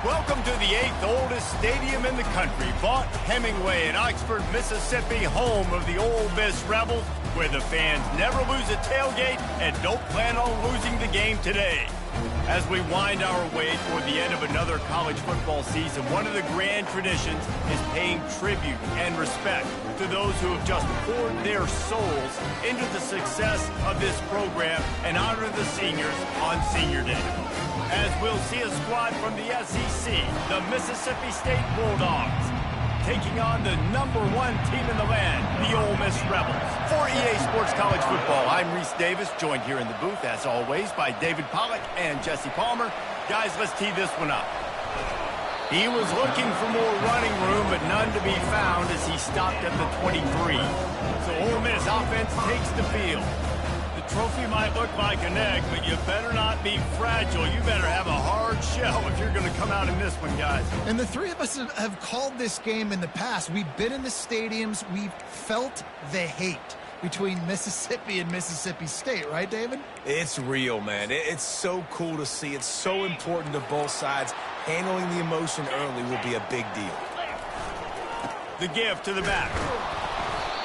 Welcome to the 8th oldest stadium in the country, Vaught Hemingway in Oxford, Mississippi, home of the Ole Miss Rebels, where the fans never lose a tailgate and don't plan on losing the game today. As we wind our way toward the end of another college football season, one of the grand traditions is paying tribute and respect to those who have just poured their souls into the success of this program and honor the seniors on Senior Day. As we'll see a squad from the SEC, the Mississippi State Bulldogs, taking on the #1 team in the land, the Ole Miss Rebels. For EA Sports College Football, I'm Reese Davis, joined here in the booth, as always, by David Pollack and Jesse Palmer. Guys, let's tee this one up. He was looking for more running room, but none to be found as he stopped at the 23. So Ole Miss offense takes the field. The trophy might look like an egg, but you better not be fragile. You better have a hard shell if you're going to come out in this one, guys. And the three of us have called this game in the past. We've been in the stadiums. We've felt the hate between Mississippi and Mississippi State, right, David? It's real, man. It's so cool to see. It's so important to both sides. Handling the emotion early will be a big deal. The give to the back.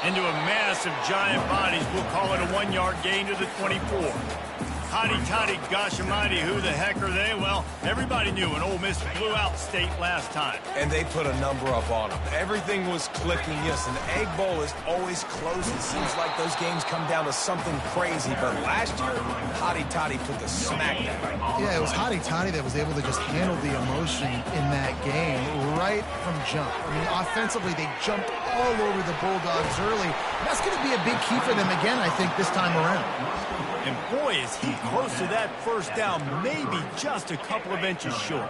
Into a mass of giant bodies. We'll call it a 1-yard gain to the 24. Hotty-totty, gosh almighty, who the heck are they? Well, everybody knew when Ole Miss blew out State last time. And they put a number up on them. Everything was clicking, yes, and the Egg Bowl is always close. It seems like those games come down to something crazy. But last year, Hotty-totty put the smack down. Yeah, it was Hotty-totty that was able to just handle the emotion in that game right from jump. I mean, offensively, they jumped all over the Bulldogs early. That's going to be a big key for them again, I think, this time around. And boy, is he close to that first down, maybe just a couple of inches short.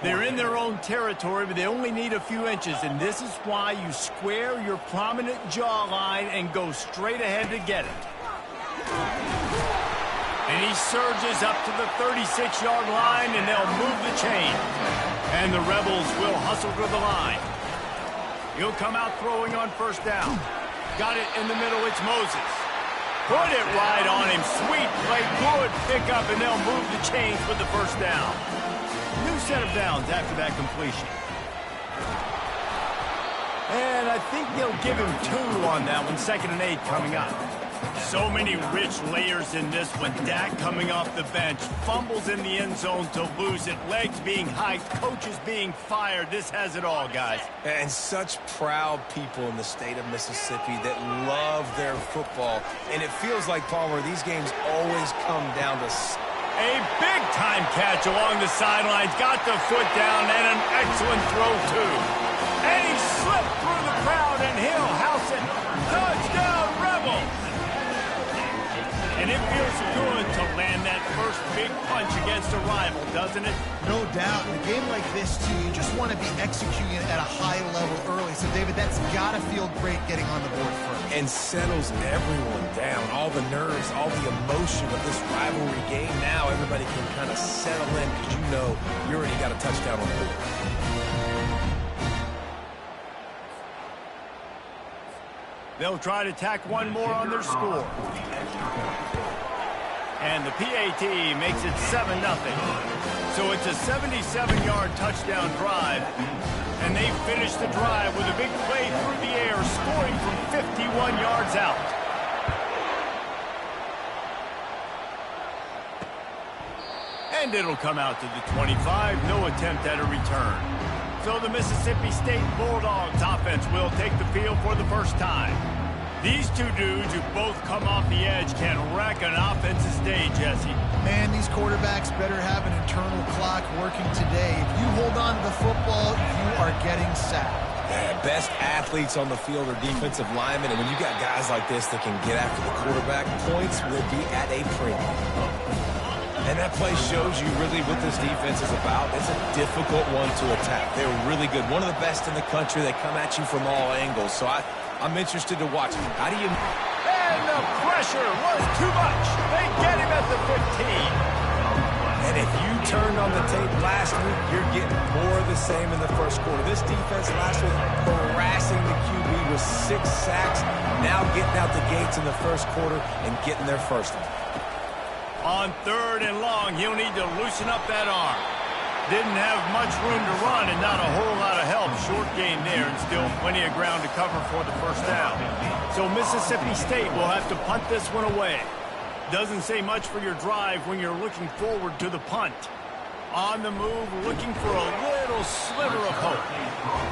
They're in their own territory, but they only need a few inches, and this is why you square your prominent jawline and go straight ahead to get it. And he surges up to the 36-yard line, and they'll move the chain. And the Rebels will hustle to the line. He'll come out throwing on first down. Got it in the middle, it's Moses. Put it right on him. Sweet play, good pickup, and they'll move the chains with the first down. New set of downs after that completion. And I think they'll give him 2 on that one. 2nd and 8 coming up. So many rich layers in this one. Dak coming off the bench. Fumbles in the end zone to lose it. Legs being hiked. Coaches being fired. This has it all, guys. And such proud people in the state of Mississippi that love their football. And it feels like, Palmer, these games always come down to a big-time catch along the sidelines. Got the foot down and an excellent throw, too. And he slipped through the crowd, and he'll house it. Touchdown, Rebels! And it feels good to land that first big punch against a rival, doesn't it? No doubt. In a game like this, too, you just want to be executing it at a high level early. So, David, that's got to feel great getting on the board first. And settles everyone down. All the nerves, all the emotion of this rivalry game. Now everybody can kind of settle in because you know you already got a touchdown on the board. They'll try to tack one more on their score. And the PAT makes it 7-0. So it's a 77-yard touchdown drive. And they finish the drive with a big play through the air, scoring from 51 yards out. And it'll come out to the 25. No attempt at a return. So the Mississippi State Bulldogs offense will take the field for the first time. These two dudes who both come off the edge can wreck an offense's day, Jesse. Man, these quarterbacks better have an internal clock working today. If you hold on to the football, you are getting sacked. Yeah, best athletes on the field are defensive linemen, and when you got guys like this that can get after the quarterback, points will be at a premium. And that play shows you really what this defense is about. It's a difficult one to attack. They're really good. One of the best in the country. They come at you from all angles. So I'm interested to watch them. How do you... And the pressure was too much. They get him at the 15. And if you turned on the tape last week, you're getting more of the same in the first quarter. This defense last week harassing the QB with 6 sacks. Now getting out the gates in the first quarter and getting their first one. On 3rd and long, he'll need to loosen up that arm. Didn't have much room to run and not a whole lot of help. Short gain there and still plenty of ground to cover for the first down. So Mississippi State will have to punt this one away. Doesn't say much for your drive when you're looking forward to the punt. On the move, looking for a little sliver of hope.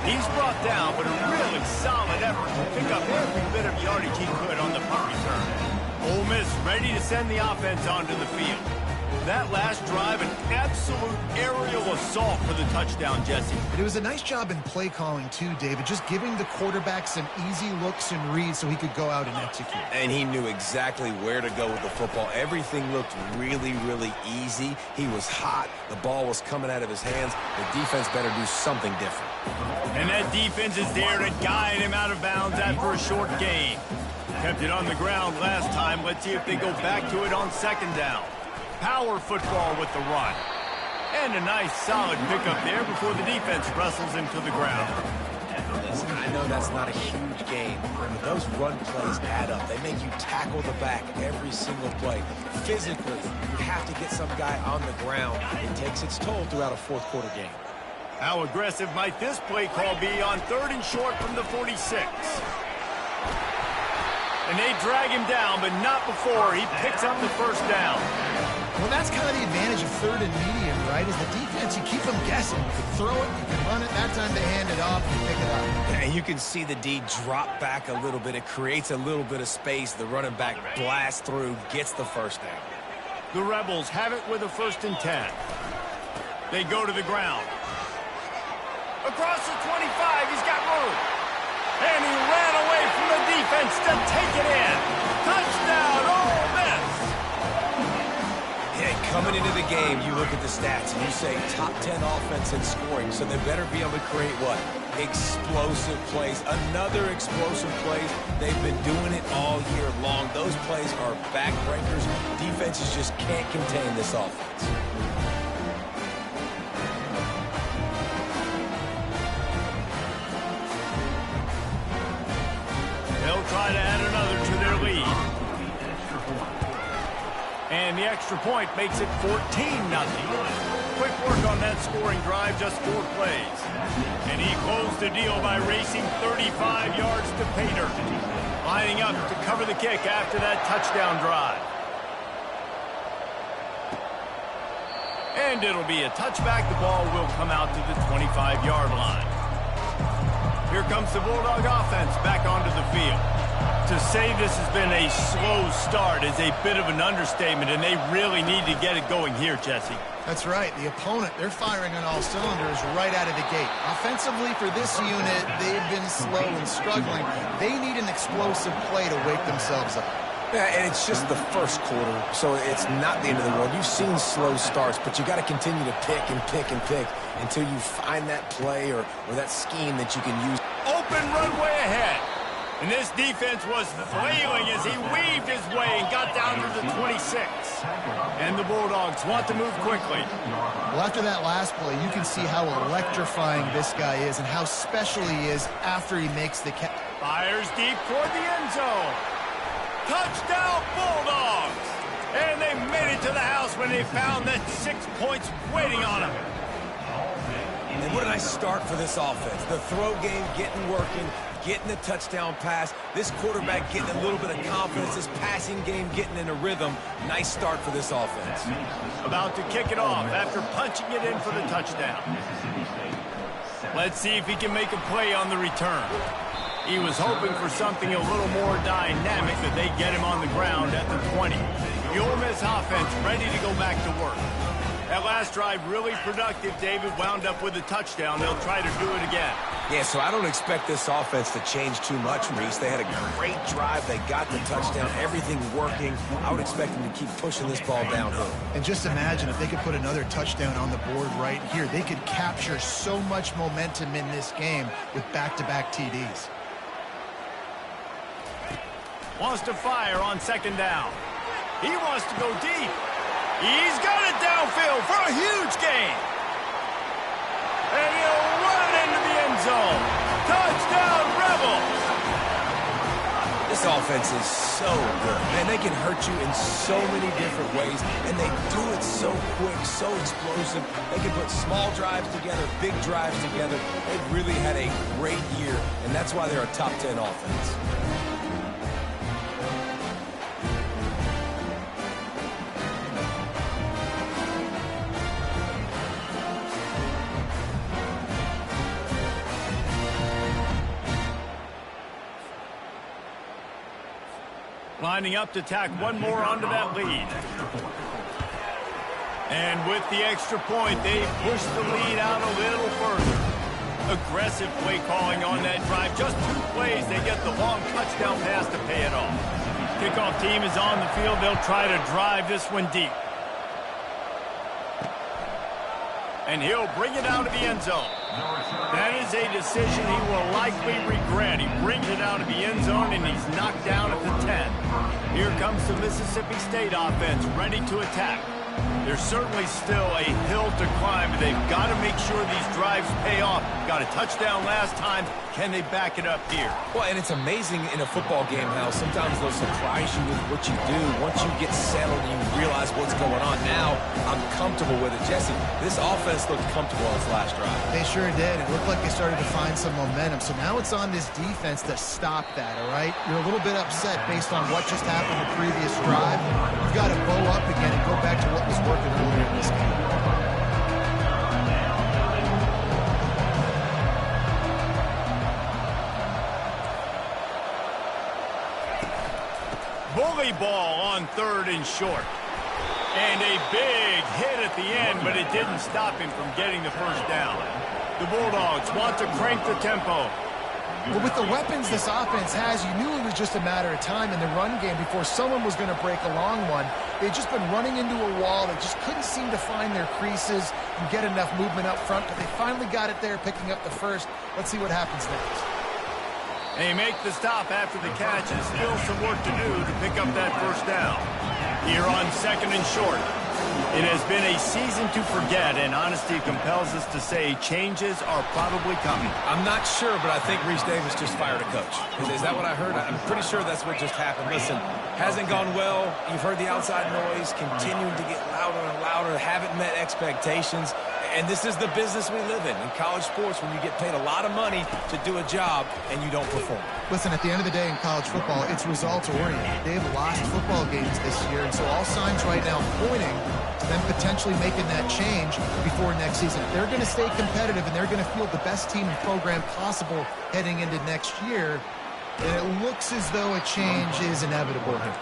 He's brought down, but a really solid effort to pick up every bit of yardage he could on the punt return. Ole Miss ready to send the offense onto the field. That last drive, an absolute aerial assault for the touchdown, Jesse. It was a nice job in play calling, too, David, just giving the quarterback some easy looks and reads so he could go out and execute. And he knew exactly where to go with the football. Everything looked really, really easy. He was hot. The ball was coming out of his hands. The defense better do something different. And that defense is there to guide him out of bounds after a short gain. Kept it on the ground last time. Let's see if they go back to it on second down. Power football with the run. And a nice solid pickup there before the defense wrestles him to the ground. Listen, I know that's not a huge game, but those run plays add up. They make you tackle the back every single play. Physically, you have to get some guy on the ground. It takes its toll throughout a fourth quarter game. How aggressive might this play call be on 3rd and short from the 46? And they drag him down, but not before he picks up the first down. Well, that's kind of the advantage of 3rd and medium, right? Is the defense, you keep them guessing. You can throw it, you can run it. That time they hand it off and pick it up. And you can see the D drop back a little bit. It creates a little bit of space. The running back blasts through, gets the first down. The Rebels have it with a 1st and 10. They go to the ground. Across the 25, he's got room. And he ran away from the defense to take it in. Touchdown, Ole Miss! Yeah, coming into the game, you look at the stats and you say top 10 offense in scoring, so they better be able to create what? Explosive plays. Another explosive plays. They've been doing it all year long. Those plays are backbreakers. Defenses just can't contain this offense. They'll try to add another to their lead. And the extra point makes it 14-0. Quick work on that scoring drive, just 4 plays. And he closed the deal by racing 35 yards to pay dirt. Lining up to cover the kick after that touchdown drive. And it'll be a touchback. The ball will come out to the 25-yard line. Here comes the Bulldog offense back onto the field. To say this has been a slow start is a bit of an understatement, and they really need to get it going here, Jesse. That's right. The opponent, they're firing on all cylinders right out of the gate. Offensively, for this unit, they've been slow and struggling. They need an explosive play to wake themselves up. Yeah, and it's just the first quarter, so it's not the end of the world. You've seen slow starts, but you got to continue to pick and pick and pick until you find that play or that scheme that you can use. Open runway ahead. And this defense was flailing as he weaved his way and got down to the 26. And the Bulldogs want to move quickly. Well, after that last play, you can see how electrifying this guy is and how special he is after he makes the catch. Fires deep toward the end zone. Touchdown, Bulldogs! And they made it to the house when they found that 6 points waiting on them. And what a nice start for this offense. The throw game getting working, getting the touchdown pass. This quarterback getting a little bit of confidence. This passing game getting in a rhythm. Nice start for this offense. About to kick it off after punching it in for the touchdown. Let's see if he can make a play on the return. He was hoping for something a little more dynamic, that they get him on the ground at the 20. The Ole Miss offense ready to go back to work. That last drive really productive. David wound up with a touchdown. They'll try to do it again. Yeah, so I don't expect this offense to change too much, Reese. They had a great drive. They got the touchdown. Everything working. I would expect them to keep pushing this ball downhill. And just imagine if they could put another touchdown on the board right here. They could capture so much momentum in this game with back-to-back TDs. Wants to fire on second down. He wants to go deep. He's got it downfield for a huge gain. And he'll run it into the end zone. Touchdown, Rebels! This This offense is so good. Man, they can hurt you in so many different ways, and they do it so quick, so explosive. They can put small drives together, big drives together. They've really had a great year, and that's why they're a top 10 offense. Lining up to tack one more onto that lead. And with the extra point, they push the lead out a little further. Aggressive play calling on that drive. Just 2 plays, they get the long touchdown pass to pay it off. Kickoff team is on the field. They'll try to drive this one deep. And he'll bring it out of the end zone. That is a decision he will likely regret. He brings it out of the end zone, and he's knocked down at the 10. Here comes the Mississippi State offense, ready to attack. There's certainly still a hill to climb, but they've got to make sure these drives pay off. Got a touchdown last time. Can they back it up here? Well, and it's amazing in a football game how sometimes they'll surprise you with what you do. Once you get settled and you realize what's going on, now I'm comfortable with it. Jesse, this offense looked comfortable on its last drive. They sure did. It looked like they started to find some momentum. So now it's on this defense to stop that, all right? You're a little bit upset based on what just happened the previous drive. You've got to bow up again and go back to what was working earlier in this game. Bully ball on 3rd and short. And a big hit at the end, but it didn't stop him from getting the first down. The Bulldogs want to crank the tempo. Well, with the weapons this offense has, you knew it was just a matter of time in the run game before someone was going to break a long one. They'd just been running into a wall. They just couldn't seem to find their creases and get enough movement up front, but they finally got it there, picking up the first. Let's see what happens next. They make the stop after the catch, and still some work to do to pick up that first down. Here on 2nd and short. It has been a season to forget, and honesty compels us to say changes are probably coming. I'm not sure, but I think Reese Davis just fired a coach. Is that what I heard? I'm pretty sure that's what just happened. Listen, hasn't gone well. You've heard the outside noise, continuing to get louder and louder, haven't met expectations. And this is the business we live in college sports, when you get paid a lot of money to do a job and you don't perform. Listen, at the end of the day in college football, it's results-oriented. They've lost football games this year, and so all signs right now pointing to them potentially making that change before next season. If they're going to stay competitive and they're going to field the best team and program possible heading into next year, then it looks as though a change is inevitable here.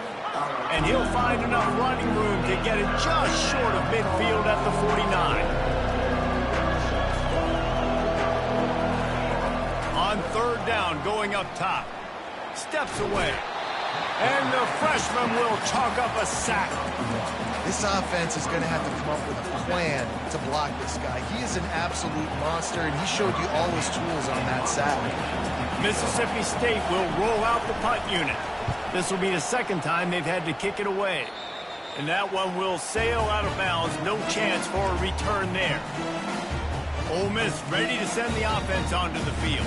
And he'll find enough running room to get it just short of midfield at the 49. On 3rd down, going up top. Steps away. And the freshman will chalk up a sack. This offense is going to have to come up with a plan to block this guy. He is an absolute monster, and he showed you all his tools on that sack. Mississippi State will roll out the punt unit. This will be the 2nd time they've had to kick it away. And that one will sail out of bounds. No chance for a return there. Ole Miss ready to send the offense onto the field.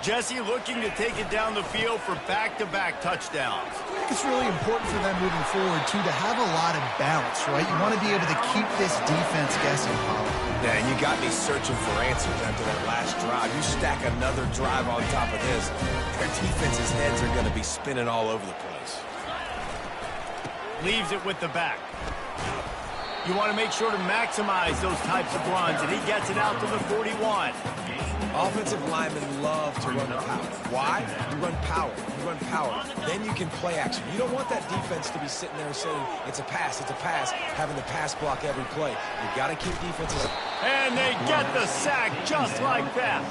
Jesse looking to take it down the field for back-to-back touchdowns. I think it's really important for them moving forward, too, to have a lot of bounce, right? You want to be able to keep this defense guessing, Paul. Yeah, and you got me searching for answers after that last drive. You stack another drive on top of this, their defense's heads are going to be spinning all over the place. Leaves it with the back. You want to make sure to maximize those types of runs, and he gets it out to the 41. Offensive linemen love to run power. Why? You run power. You run power. Then you can play action. You don't want that defense to be sitting there saying, it's a pass, having to pass block every play. You've got to keep defenses. And they get the sack just like that.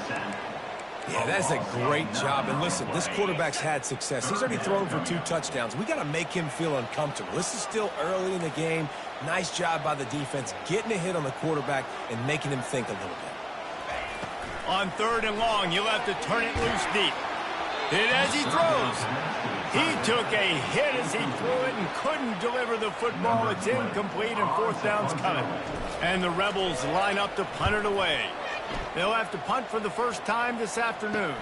Yeah, that's a great job. And listen, this quarterback's had success. He's already thrown for 2 touchdowns. We got to make him feel uncomfortable. This is still early in the game. Nice job by the defense, getting a hit on the quarterback and making him think a little bit. On 3rd and long, you'll have to turn it loose deep. Hit as he throws. He took a hit as he threw it and couldn't deliver the football. It's incomplete, and 4th down's coming. And the Rebels line up to punt it away. They'll have to punt for the first time this afternoon.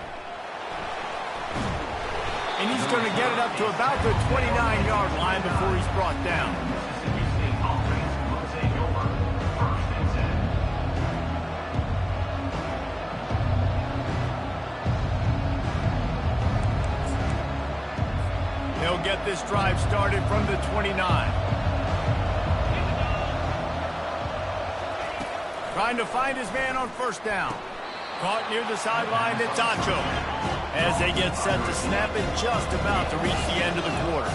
And he's going to get it up to about the 29-yard line before he's brought down. They'll get this drive started from the 29. Trying to find his man on first down. Caught near the sideline, it's Acho. As they get set to snap it, just about to reach the end of the quarter.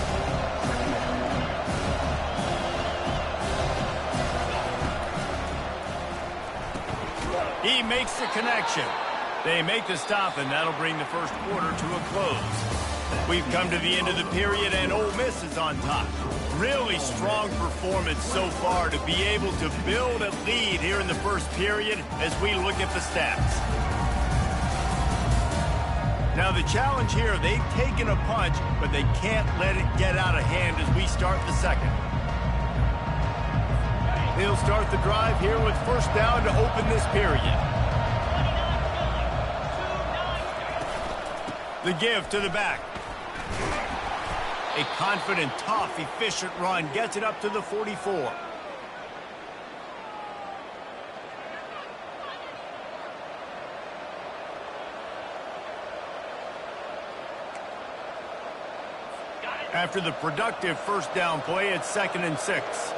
He makes the connection. They make the stop, and that'll bring the first quarter to a close. We've come to the end of the period, and Ole Miss is on top. Really strong performance so far to be able to build a lead here in the first period as we look at the stats. Now the challenge here, they've taken a punch, but they can't let it get out of hand as we start the second. They'll start the drive here with first down to open this period. The give to the back. A confident, tough, efficient run gets it up to the 44. After the productive first down play, it's 2nd and 6.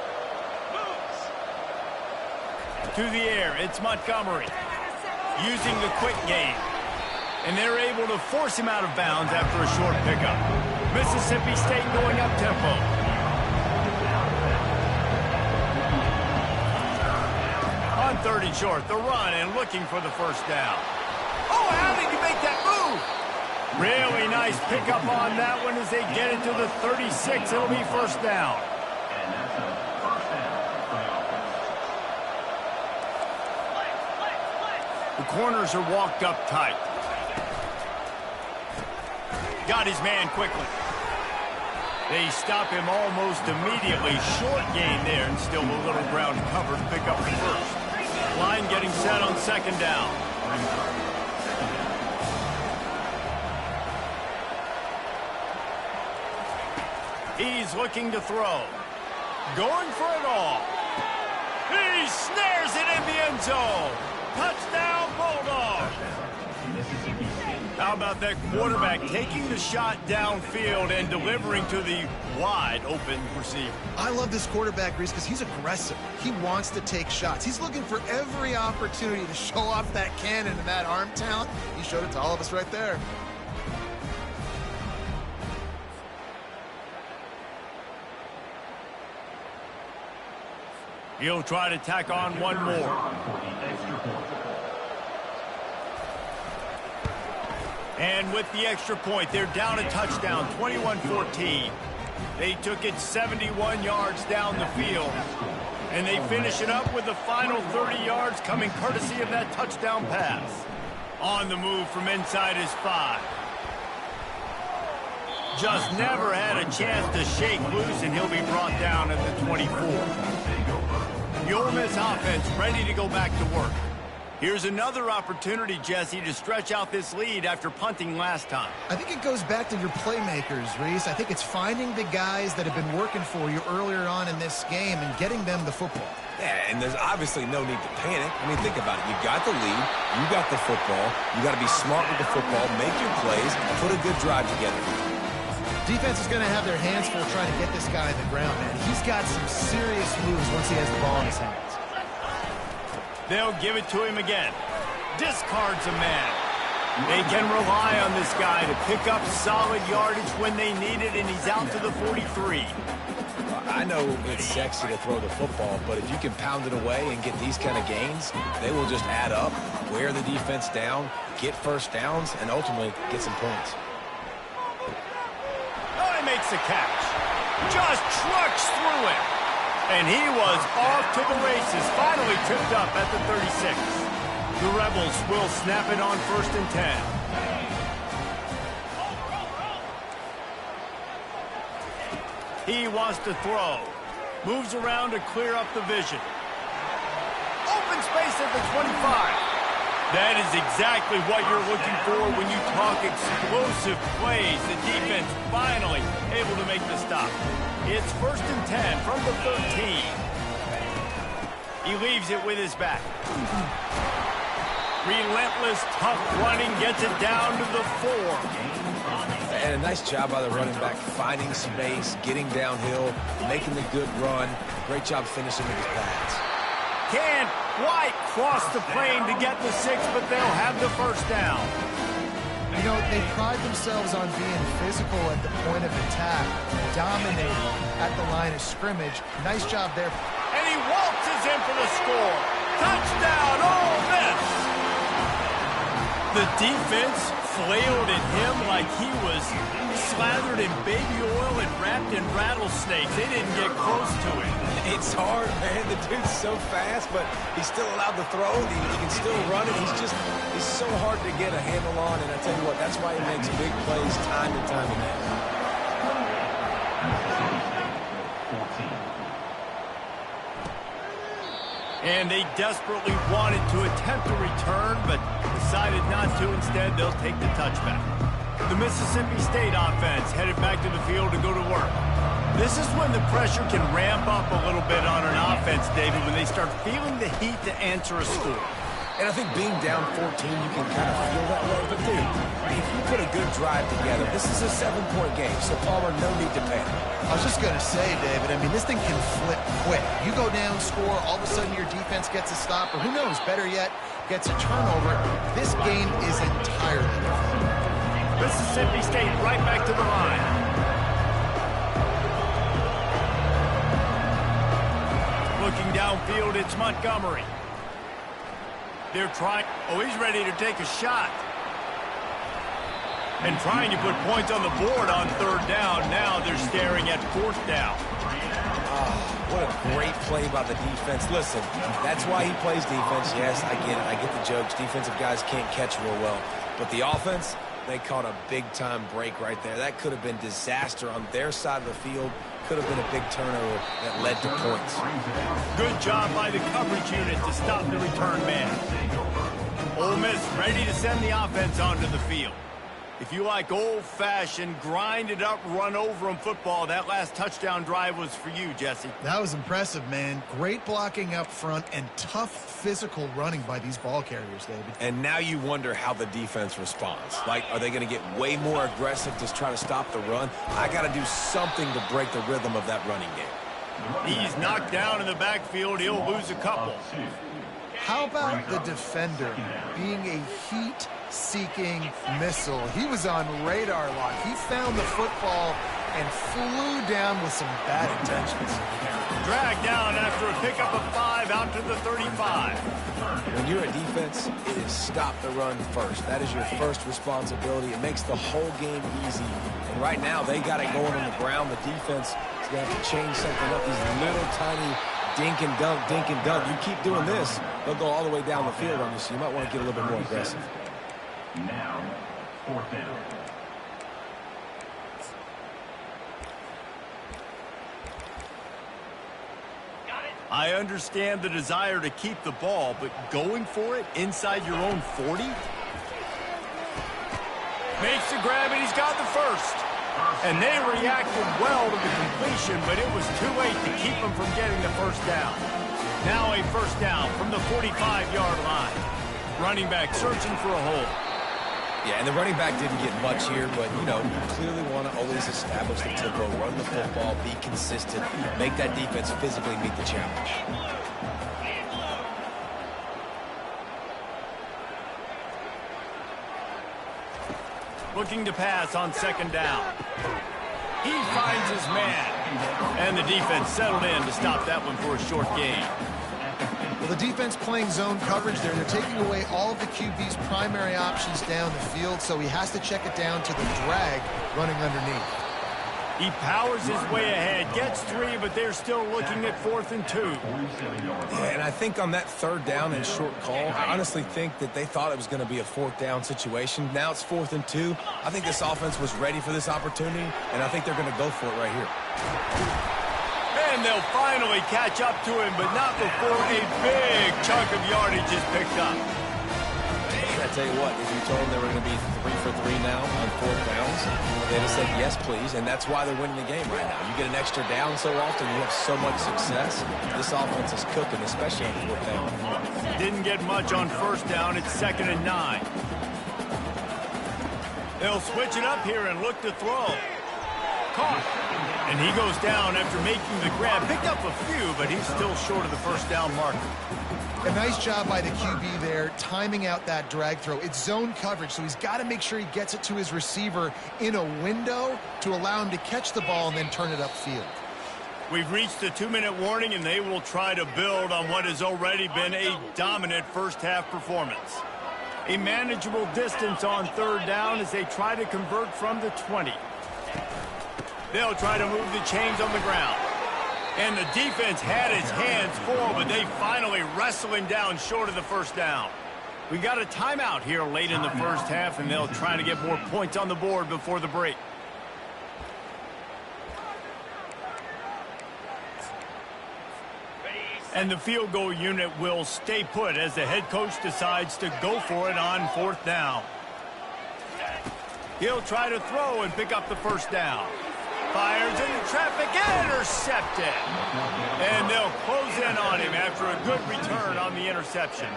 To the air, it's Montgomery. Using the quick game. And they're able to force him out of bounds after a short pickup. Mississippi State going up tempo. On 3rd and short, the run and looking for the first down. Oh, how did you make that move? Really nice pickup on that one as they get it to the 36. It'll be first down. The corners are walked up tight. Got his man quickly. They stop him almost immediately. Short gain there, and still a little ground cover to pick up the first. Line getting set on 2nd down. He's looking to throw. Going for it all. He snares it in the end zone. Touchdown, Bulldogs. How about that quarterback taking the shot downfield and delivering to the wide open receiver? I love this quarterback, Reese, because he's aggressive. He wants to take shots. He's looking for every opportunity to show off that cannon and that arm talent. He showed it to all of us right there. He'll try to tack on one more. And with the extra point, they're down a touchdown, 21-14. They took it 71 yards down the field. And they finish it up with the final 30 yards coming courtesy of that touchdown pass. On the move from inside his 5. Just never had a chance to shake loose, and he'll be brought down at the 24. The Ole Miss offense ready to go back to work. Here's another opportunity, Jesse, to stretch out this lead after punting last time. I think it goes back to your playmakers, Reese. I think it's finding the guys that have been working for you earlier on in this game and getting them the football. Yeah, and there's obviously no need to panic. I mean, think about it. You got the lead. You got the football. You got to be smart with the football, make your plays, and put a good drive together. Defense is going to have their hands full trying to get this guy on the ground, man. He's got some serious moves once he has the ball in his hands. They'll give it to him again. Discards a man. They can rely on this guy to pick up solid yardage when they need it, and he's out to the 43. I know it's sexy to throw the football, but if you can pound it away and get these kind of gains, they will just add up, wear the defense down, get first downs, and ultimately get some points. Oh, he makes the catch. Just trucks through it. And he was off to the races, finally tripped up at the 36. The Rebels will snap it on 1st and 10. He wants to throw. Moves around to clear up the vision. Open space at the 25. That is exactly what you're looking for when you talk explosive plays. The defense finally able to make the stop. It's 1st and 10 from the 13. He leaves it with his back. Relentless, tough running gets it down to the 4. And a nice job by the running back, finding space, getting downhill, making the good run. Great job finishing with his pads. Can't quite cross the plane to get the 6, but they'll have the 1st down. You know, they pride themselves on being physical at the point of attack, dominating at the line of scrimmage. Nice job there. And he waltzes in for the score. Touchdown, Ole Miss! The defense flailed at him like he was slathered in baby oil and wrapped in rattlesnakes. They didn't get close to him. It's hard, man. The dude's so fast, but he's still allowed to throw. He can still run it. He's so hard to get a handle on, and I tell you what, that's why he makes big plays time and time again. And they desperately wanted to attempt a return, but decided not to. Instead, they'll take the touchback. The Mississippi State offense headed back to the field to go to work. This is when the pressure can ramp up a little bit on an offense, David, when they start feeling the heat to answer a score. And I think being down 14, you can kind of feel that way. But, dude, if you put a good drive together, this is a 7-point game, so Palmer, no need to panic. I was just going to say, David, I mean, this thing can flip quick. You go down, score, all of a sudden your defense gets a stop, or who knows, better yet, gets a turnover. This game is entirely different. Mississippi State right back to the line. Looking downfield, it's Montgomery. They're trying. Oh, he's ready to take a shot. And trying to put points on the board on 3rd down. Now they're staring at 4th down. What a great play by the defense. Listen, that's why he plays defense. Yes, I get it. I get the jokes. Defensive guys can't catch real well. But the offense, they caught a big-time break right there. That could have been disaster on their side of the field. Could have been a big turnover that led to points. Good job by the coverage unit to stop the return man. Ole Miss ready to send the offense onto the field. If you like old-fashioned, grind-it-up, run-over-'em football, that last touchdown drive was for you, Jesse. That was impressive, man. Great blocking up front and tough physical running by these ball carriers, David. And now you wonder how the defense responds. Like, are they going to get way more aggressive to try to stop the run? I got to do something to break the rhythm of that running game. He's knocked down in the backfield. He'll lose a couple. How about the defender being a heat-seeking missile? He was on radar lock. He found the football and flew down with some bad intentions. Dragged down after a pickup of 5 out to the 35. When you're a defense, it is stop the run first. That is your first responsibility. It makes the whole game easy. And right now, they got it going on the ground. The defense is going to have to change something up. These little tiny dink and dunk, dink and dunk. You keep doing this, they'll go all the way down the field on you, so you might want to get a little bit more aggressive. Now, 4th down. I understand the desire to keep the ball, but going for it inside your own 40? Makes the grab, and he's got the 1st. And they reacted well to the completion, but it was too late to keep them from getting the 1st down. Now a 1st down from the 45-yard line. Running back searching for a hole. Yeah, and the running back didn't get much here, but, you know, you clearly want to always establish the tempo, run the football, be consistent, make that defense physically meet the challenge. Looking to pass on 2nd down. He finds his man. And the defense settled in to stop that one for a short gain. Well, the defense playing zone coverage there. They're taking away all of the QB's primary options down the field, so he has to check it down to the drag running underneath. He powers his way ahead, gets 3, but they're still looking at 4th and 2. Yeah, and I think on that 3rd down and short call, I honestly think that they thought it was going to be a 4th down situation. Now it's 4th and 2. I think this offense was ready for this opportunity, and I think they're going to go for it right here. And they'll finally catch up to him, but not before a big chunk of yardage is picked up. tell you what, if you told them they were going to be 3 for 3 now on 4th downs, they'd have said yes, please, and that's why they're winning the game right now. You get an extra down so often, you have so much success. This offense is cooking, especially on 4th down. Didn't get much on 1st down. It's 2nd and 9. They'll switch it up here and look to throw. Caught. And he goes down after making the grab. Picked up a few, but he's still short of the 1st down marker. A nice job by the QB there, timing out that drag throw. It's zone coverage, so he's got to make sure he gets it to his receiver in a window to allow him to catch the ball and then turn it upfield. We've reached the 2-minute warning, and they will try to build on what has already been a dominant first-half performance. A manageable distance on 3rd down as they try to convert from the 20. They'll try to move the chains on the ground. And the defense had its hands full, but they finally wrestle him down short of the 1st down. We got a timeout here late in the 1st half, and they'll try to get more points on the board before the break. And the field goal unit will stay put as the head coach decides to go for it on 4th down. He'll try to throw and pick up the 1st down. Fires into traffic, intercepted. And they'll close in on him after a good return on the interception.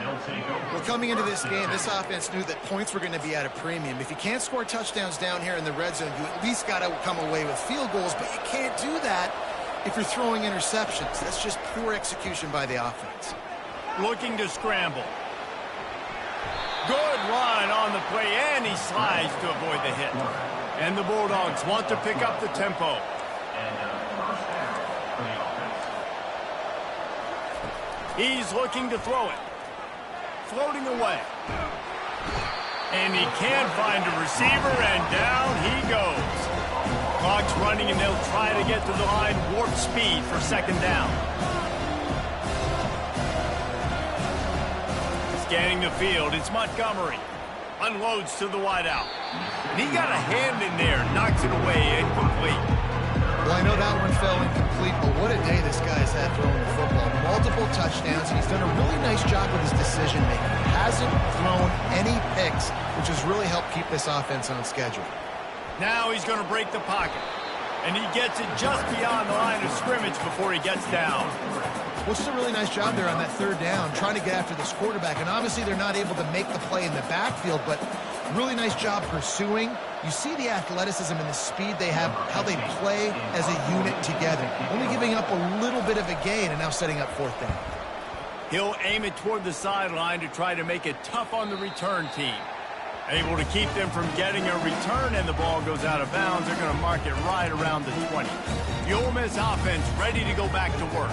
Well, coming into this game, this offense knew that points were going to be at a premium. If you can't score touchdowns down here in the red zone, you at least got to come away with field goals, but you can't do that if you're throwing interceptions. That's just poor execution by the offense. Looking to scramble. Good run on the play, and he slides to avoid the hit. And the Bulldogs want to pick up the tempo. He's looking to throw it. Floating away. And he can find a receiver, and down he goes. Clock's running, and they'll try to get to the line warp speed for 2nd down. Scanning the field, it's Montgomery. Unloads to the wideout. And he got a hand in there, knocks it away, incomplete. Well, I know that one fell incomplete, but what a day this guy's had throwing the football. Multiple touchdowns, and he's done a really nice job with his decision-making. He hasn't thrown any picks, which has really helped keep this offense on schedule. Now he's going to break the pocket. And he gets it just beyond the line of scrimmage before he gets down. Well, just a really nice job there on that 3rd down, trying to get after this quarterback. And obviously they're not able to make the play in the backfield, but really nice job pursuing. You see the athleticism and the speed they have, how they play as a unit together. Only giving up a little bit of a gain and now setting up 4th down. He'll aim it toward the sideline to try to make it tough on the return team. Able to keep them from getting a return, and the ball goes out of bounds. They're going to mark it right around the 20. The Ole Miss offense ready to go back to work.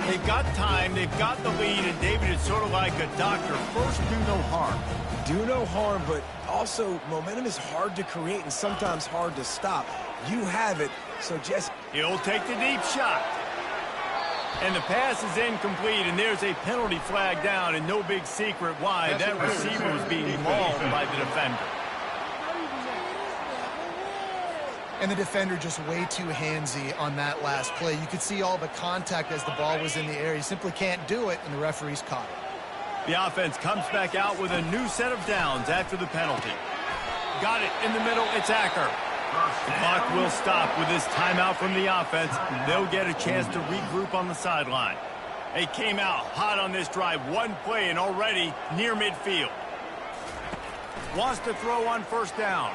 They've got time, they've got the lead, and David is sort of like a doctor. First, do no harm. Do no harm, but also momentum is hard to create and sometimes hard to stop. You have it, so just... He'll take the deep shot. And the pass is incomplete, and there's a penalty flag down, and no big secret why. That receiver was being mauled by the defender. And the defender just way too handsy on that last play. You could see all the contact as the ball was in the air. He simply can't do it, and the referee's caught it. The offense comes back out with a new set of downs after the penalty. Got it in the middle. It's Acker. The clock will stop with this timeout from the offense. They'll get a chance to regroup on the sideline. They came out hot on this drive. One play and already near midfield. Wants to throw on 1st down.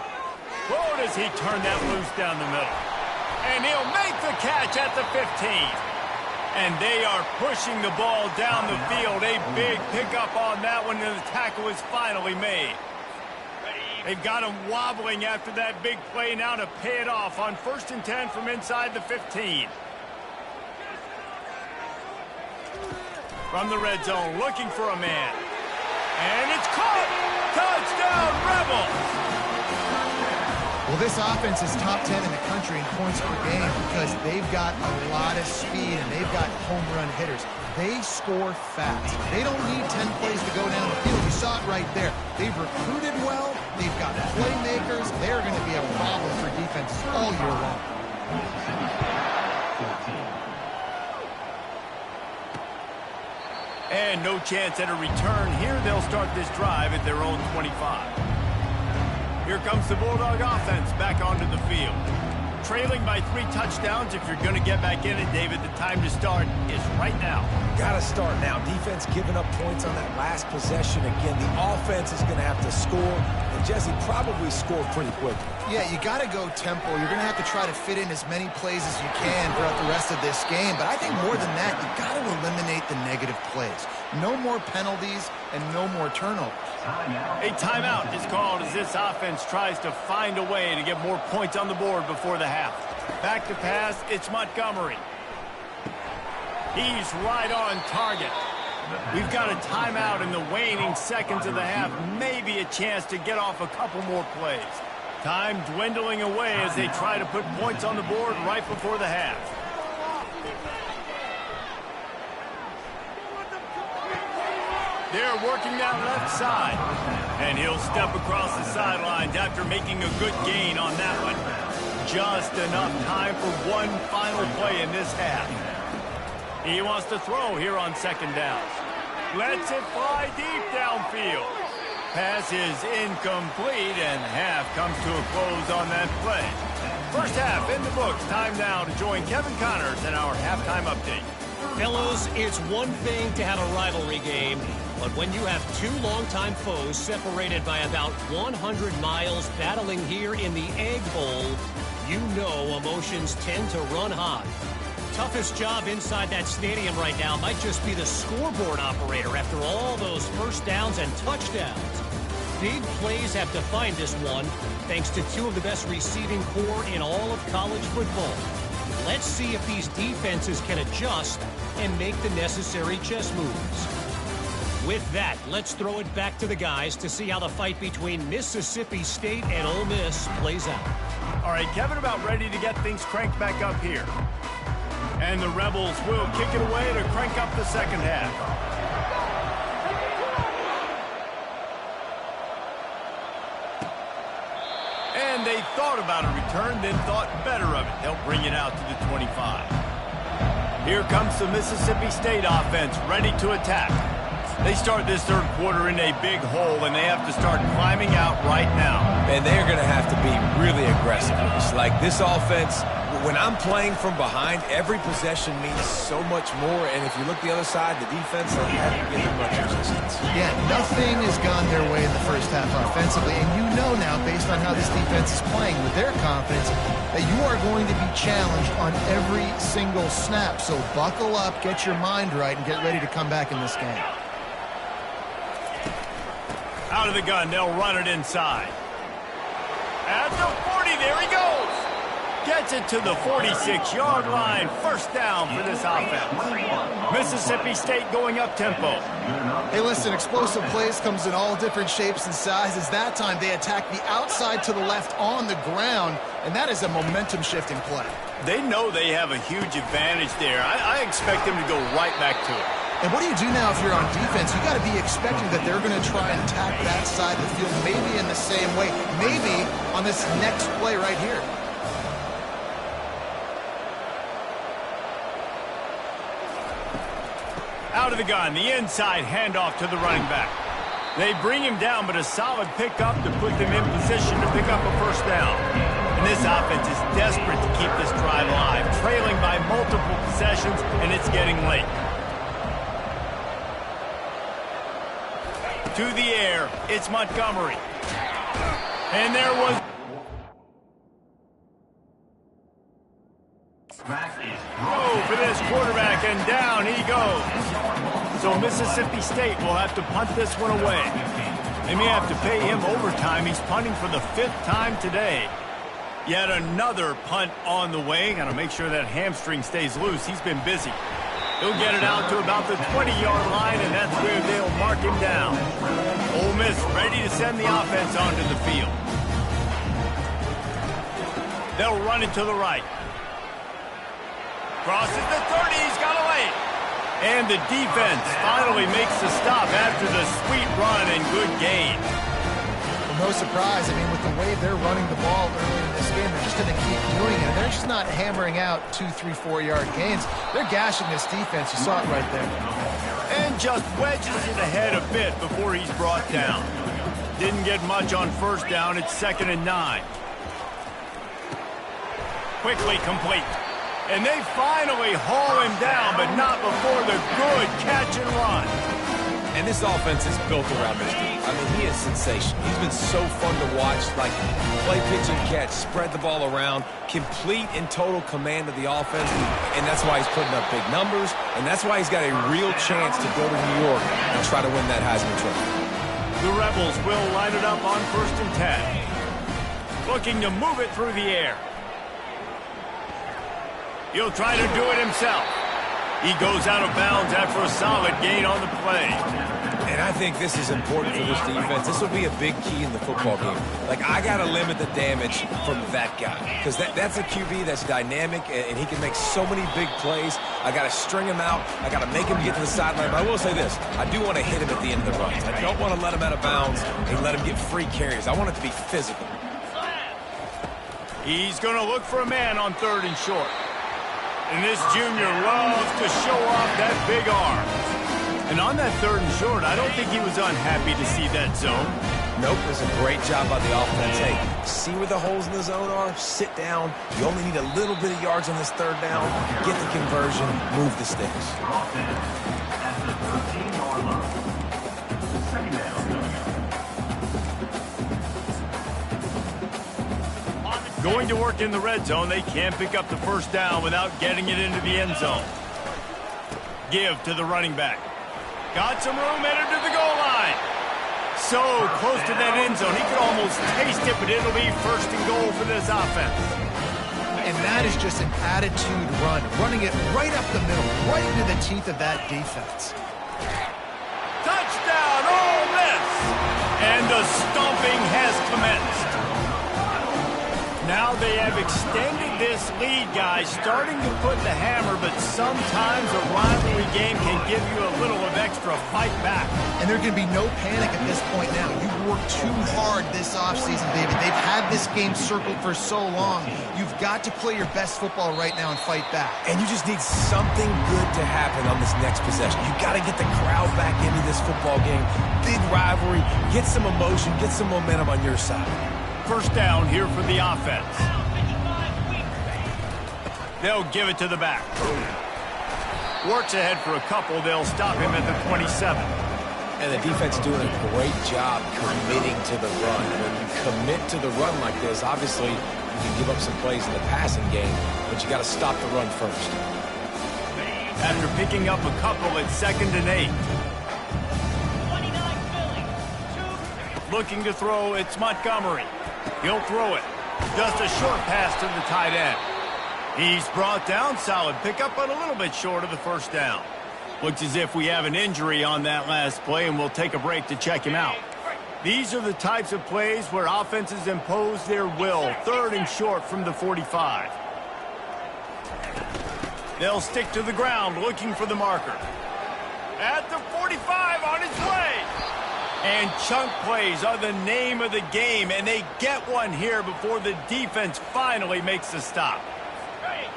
Oh, does he turn that loose down the middle. And he'll make the catch at the 15. And they are pushing the ball down the field. A big pickup on that one, and the tackle is finally made. They've got him wobbling after that big play now to pay it off on 1st and 10 from inside the 15. From the red zone, looking for a man. And it's caught! Touchdown, Rebels! Well, this offense is top 10 in the country in points per game because they've got a lot of speed and they've got home run hitters. They score fast. They don't need 10 plays to go down the field. You saw it right there. They've recruited well. They've got playmakers. They're going to be a problem for defenses all year long. And no chance at a return here. They'll start this drive at their own 25. Here comes the Bulldog offense back onto the field. Trailing by 3 touchdowns. If you're going to get back in it, David, the time to start is right now. Got to start now. Defense giving up points on that last possession. Again, the offense is going to have to score, and Jesse probably score pretty quickly. Yeah, you got to go tempo. You're going to have to try to fit in as many plays as you can throughout the rest of this game. But I think more than that, you got to eliminate the negative plays. No more penalties and no more turnovers. A timeout is called as this offense tries to find a way to get more points on the board before the half. Back to pass, it's Montgomery. He's right on target. We've got a timeout in the waning seconds of the half. Maybe a chance to get off a couple more plays. Time dwindling away as they try to put points on the board right before the half. They're working that left side. And he'll step across the sidelines after making a good gain on that one. Just enough time for one final play in this half. He wants to throw here on second down. Lets it fly deep downfield. Pass is incomplete, and half comes to a close on that play. First half in the books. Time now to join Kevin Connors in our halftime update. Fellows, it's one thing to have a rivalry game, but when you have 2 longtime foes separated by about 100 miles battling here in the Egg Bowl, you know emotions tend to run high. Toughest job inside that stadium right now might just be the scoreboard operator after all those first downs and touchdowns. Big plays have defined this one, thanks to 2 of the best receiving corps in all of college football. Let's see if these defenses can adjust and make the necessary chess moves. With that, let's throw it back to the guys to see how the fight between Mississippi State and Ole Miss plays out. All right, Kevin, about ready to get things cranked back up here. And the Rebels will kick it away to crank up the second half. And they thought about a return, then thought better of it. They'll bring it out to the 25. Here comes the Mississippi State offense, ready to attack. They start this third quarter in a big hole, and they have to start climbing out right now. And they're going to have to be really aggressive. It's like this offense, when I'm playing from behind, every possession means so much more. And if you look the other side, the defense, they haven't given much resistance. Yeah, nothing has gone their way in the first half offensively. And you know now, based on how this defense is playing with their confidence, that you are going to be challenged on every single snap. So buckle up, get your mind right, and get ready to come back in this game. Out of the gun, they'll run it inside. At the 40, there he goes. Gets it to the 46-yard line. First down for this offense. Mississippi State going up tempo. Hey, listen, explosive plays comes in all different shapes and sizes. That time they attack the outside to the left on the ground, and that is a momentum-shifting play. They know they have a huge advantage there. I expect them to go right back to it. And what do you do now if you're on defense? You got to be expecting that they're going to try and attack that side of the field, maybe in the same way, maybe on this next play right here. Out of the gun, the inside handoff to the running back. They bring him down, but a solid pickup to put them in position to pick up a first down. And this offense is desperate to keep this drive alive, trailing by multiple possessions, and it's getting late. To the air, it's Montgomery. And there was... Go for this quarterback, and down he goes. So Mississippi State will have to punt this one away. They may have to pay him overtime. He's punting for the 5th time today. Yet another punt on the way. Got to make sure that hamstring stays loose. He's been busy. He'll get it out to about the 20-yard line, and that's where they'll mark him down. Ole Miss ready to send the offense onto the field. They'll run it to the right. Crosses the 30, he's got away. And the defense finally makes the stop after the sweet run and good gain. Well, no surprise. I mean, with the way they're running the ball early in this game, they're just going to keep doing it. They're just not hammering out 2, 3, 4-yard gains. They're gashing this defense. You saw it right there. And and just wedges it ahead a bit before he's brought down. Didn't get much on first down. It's 2nd and 9. Quickly complete. And they finally haul him down, but not before the good catch and run. And this offense is built around this dude. I mean, he is sensational. He's been so fun to watch. Like, play, pitch, and catch, spread the ball around, complete and total command of the offense. And that's why he's putting up big numbers. And that's why he's got a real chance to go to New York and try to win that Heisman Trophy. The Rebels will line it up on 1st and 10. Looking to move it through the air. He'll try to do it himself. He goes out of bounds after a solid gain on the play. And I think this is important for this defense. This will be a big key in the football game. Like, I got to limit the damage from that guy. Because that's a QB that's dynamic, and he can make so many big plays. I got to string him out. I got to make him get to the sideline. But I will say this. I do want to hit him at the end of the runs. I don't want to let him out of bounds and let him get free carries. I want it to be physical. He's going to look for a man on 3rd and short. And this junior loves to show off that big arm. And on that 3rd and short, I don't think he was unhappy to see that zone. Nope, it's a great job by the offense. Hey, see where the holes in the zone are? Sit down. You only need a little bit of yards on this 3rd down. Get the conversion. Move the sticks. Going to work in the red zone, they can't pick up the 1st down without getting it into the end zone. Give to the running back. Got some room, headed to the goal line. So close to that end zone, he could almost taste it, but it'll be 1st and goal for this offense. And that is just an attitude run, running it right up the middle, right into the teeth of that defense. Touchdown, Ole Miss! And the stomping has commenced. Now they have extended this lead, guys, starting to put the hammer, but sometimes a rivalry game can give you a little of extra fight back. And there can be no panic at this point now. You've worked too hard this offseason, David. They've had this game circled for so long. You've got to play your best football right now and fight back. And you just need something good to happen on this next possession. You got to get the crowd back into this football game. Big rivalry. Get some emotion. Get some momentum on your side. 1st down here for the offense. They'll give it to the back. Works ahead for a couple. They'll stop him at the 27. And the defense doing a great job committing to the run. When you commit to the run like this, obviously you can give up some plays in the passing game, but you got to stop the run first. After picking up a couple at 2nd and 8. Looking to throw, it's Montgomery. He'll throw it. Just a short pass to the tight end. He's brought down. Solid pickup, but a little bit short of the 1st down. Looks as if we have an injury on that last play, and we'll take a break to check him out. These are the types of plays where offenses impose their will. 3rd and short from the 45. They'll stick to the ground, looking for the marker. At the 45, on his way. And chunk plays are the name of the game, and they get one here before the defense finally makes the stop.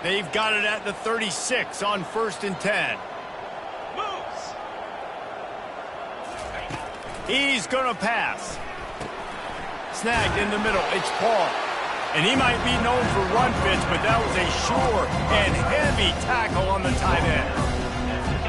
They've got it at the 36 on 1st and 10. He's going to pass. Snagged in the middle. It's Paul. And he might be known for run fits, but that was a sure and heavy tackle on the tight end.